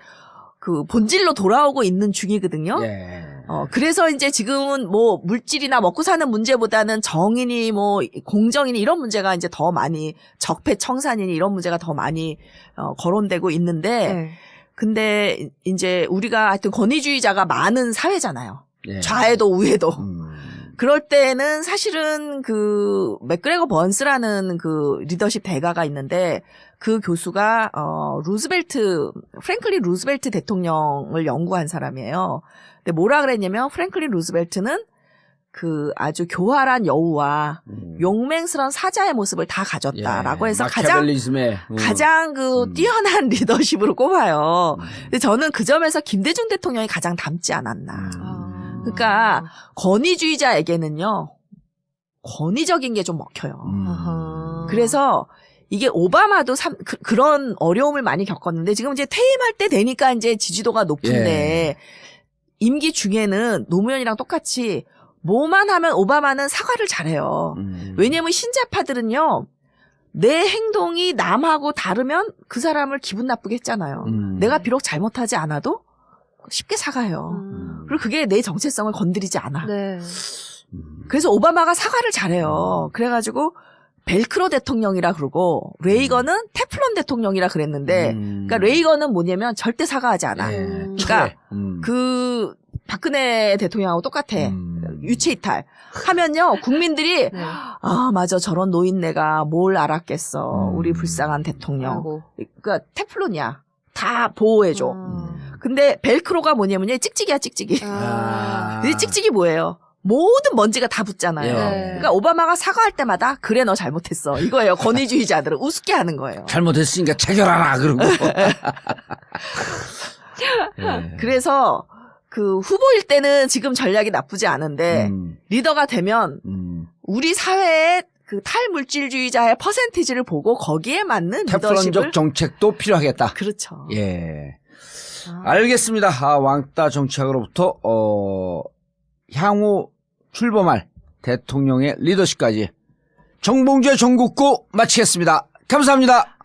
그 본질로 돌아오고 있는 중이거든요. 예. 그래서 이제 지금은 뭐 물질이나 먹고 사는 문제보다는 정인이 뭐 공정이니 이런 문제가 이제 더 많이 적폐청산이니 이런 문제가 더 많이 거론되고 있는데 네. 근데 이제 우리가 하여튼 권위주의자가 많은 사회잖아요. 예. 좌에도 우에도. 그럴 때는 사실은 그 맥그레거 번스라는 그 리더십 대가가 있는데 그 교수가 프랭클린 루즈벨트 대통령을 연구한 사람이에요. 근데 뭐라 그랬냐면 프랭클린 루즈벨트는 그 아주 교활한 여우와 용맹스러운 사자의 모습을 다 가졌다라고 해서 가장 그 뛰어난 리더십으로 꼽아요. 근데 저는 그 점에서 김대중 대통령이 가장 닮지 않았나. 그러니까 권위주의자에게는요 권위적인 게 좀 먹혀요. 그래서 이게 오바마도 그런 어려움을 많이 겪었는데 지금 이제 퇴임할 때 되니까 이제 지지도가 높은데 임기 중에는 노무현이랑 똑같이 뭐만 하면 오바마는 사과를 잘해요. 왜냐하면 신자파들은요 내 행동이 남하고 다르면 그 사람을 기분 나쁘게 했잖아요. 내가 비록 잘못하지 않아도 쉽게 사과해요. 그리고 그게 내 정체성을 건드리지 않아. 네. 그래서 오바마가 사과를 잘해요. 그래가지고 벨크로 대통령이라 그러고 레이건은 테플론 대통령이라 그랬는데 그러니까 레이건은 뭐냐면 절대 사과하지 않아. 그러니까 그 박근혜 대통령하고 똑같아. 유체 이탈 하면요 국민들이 네. 아 맞아 저런 노인네가 뭘 알았겠어. 우리 불쌍한 대통령. 아이고. 그러니까 테플론이야. 다 보호해줘. 근데 벨크로가 뭐냐면요 찍찍이야 찍찍이. 이 찍찍이 뭐예요? 모든 먼지가 다 붙잖아요. 예. 그러니까 오바마가 사과할 때마다 그래 너 잘못했어 이거예요. 권위주의자들은 우습게 하는 거예요. 잘못했으니까 체결하라 그러고. 예. 그래서 그 후보일 때는 지금 전략이 나쁘지 않은데 리더가 되면 우리 사회의 그 탈물질주의자의 퍼센티지를 보고 거기에 맞는 테플론적 리더십을 정책도 필요하겠다. 그렇죠. 예. 알겠습니다. 왕따 정치학으로부터 향후 출범할 대통령의 리더십까지 정봉주의 전국구 마치겠습니다. 감사합니다.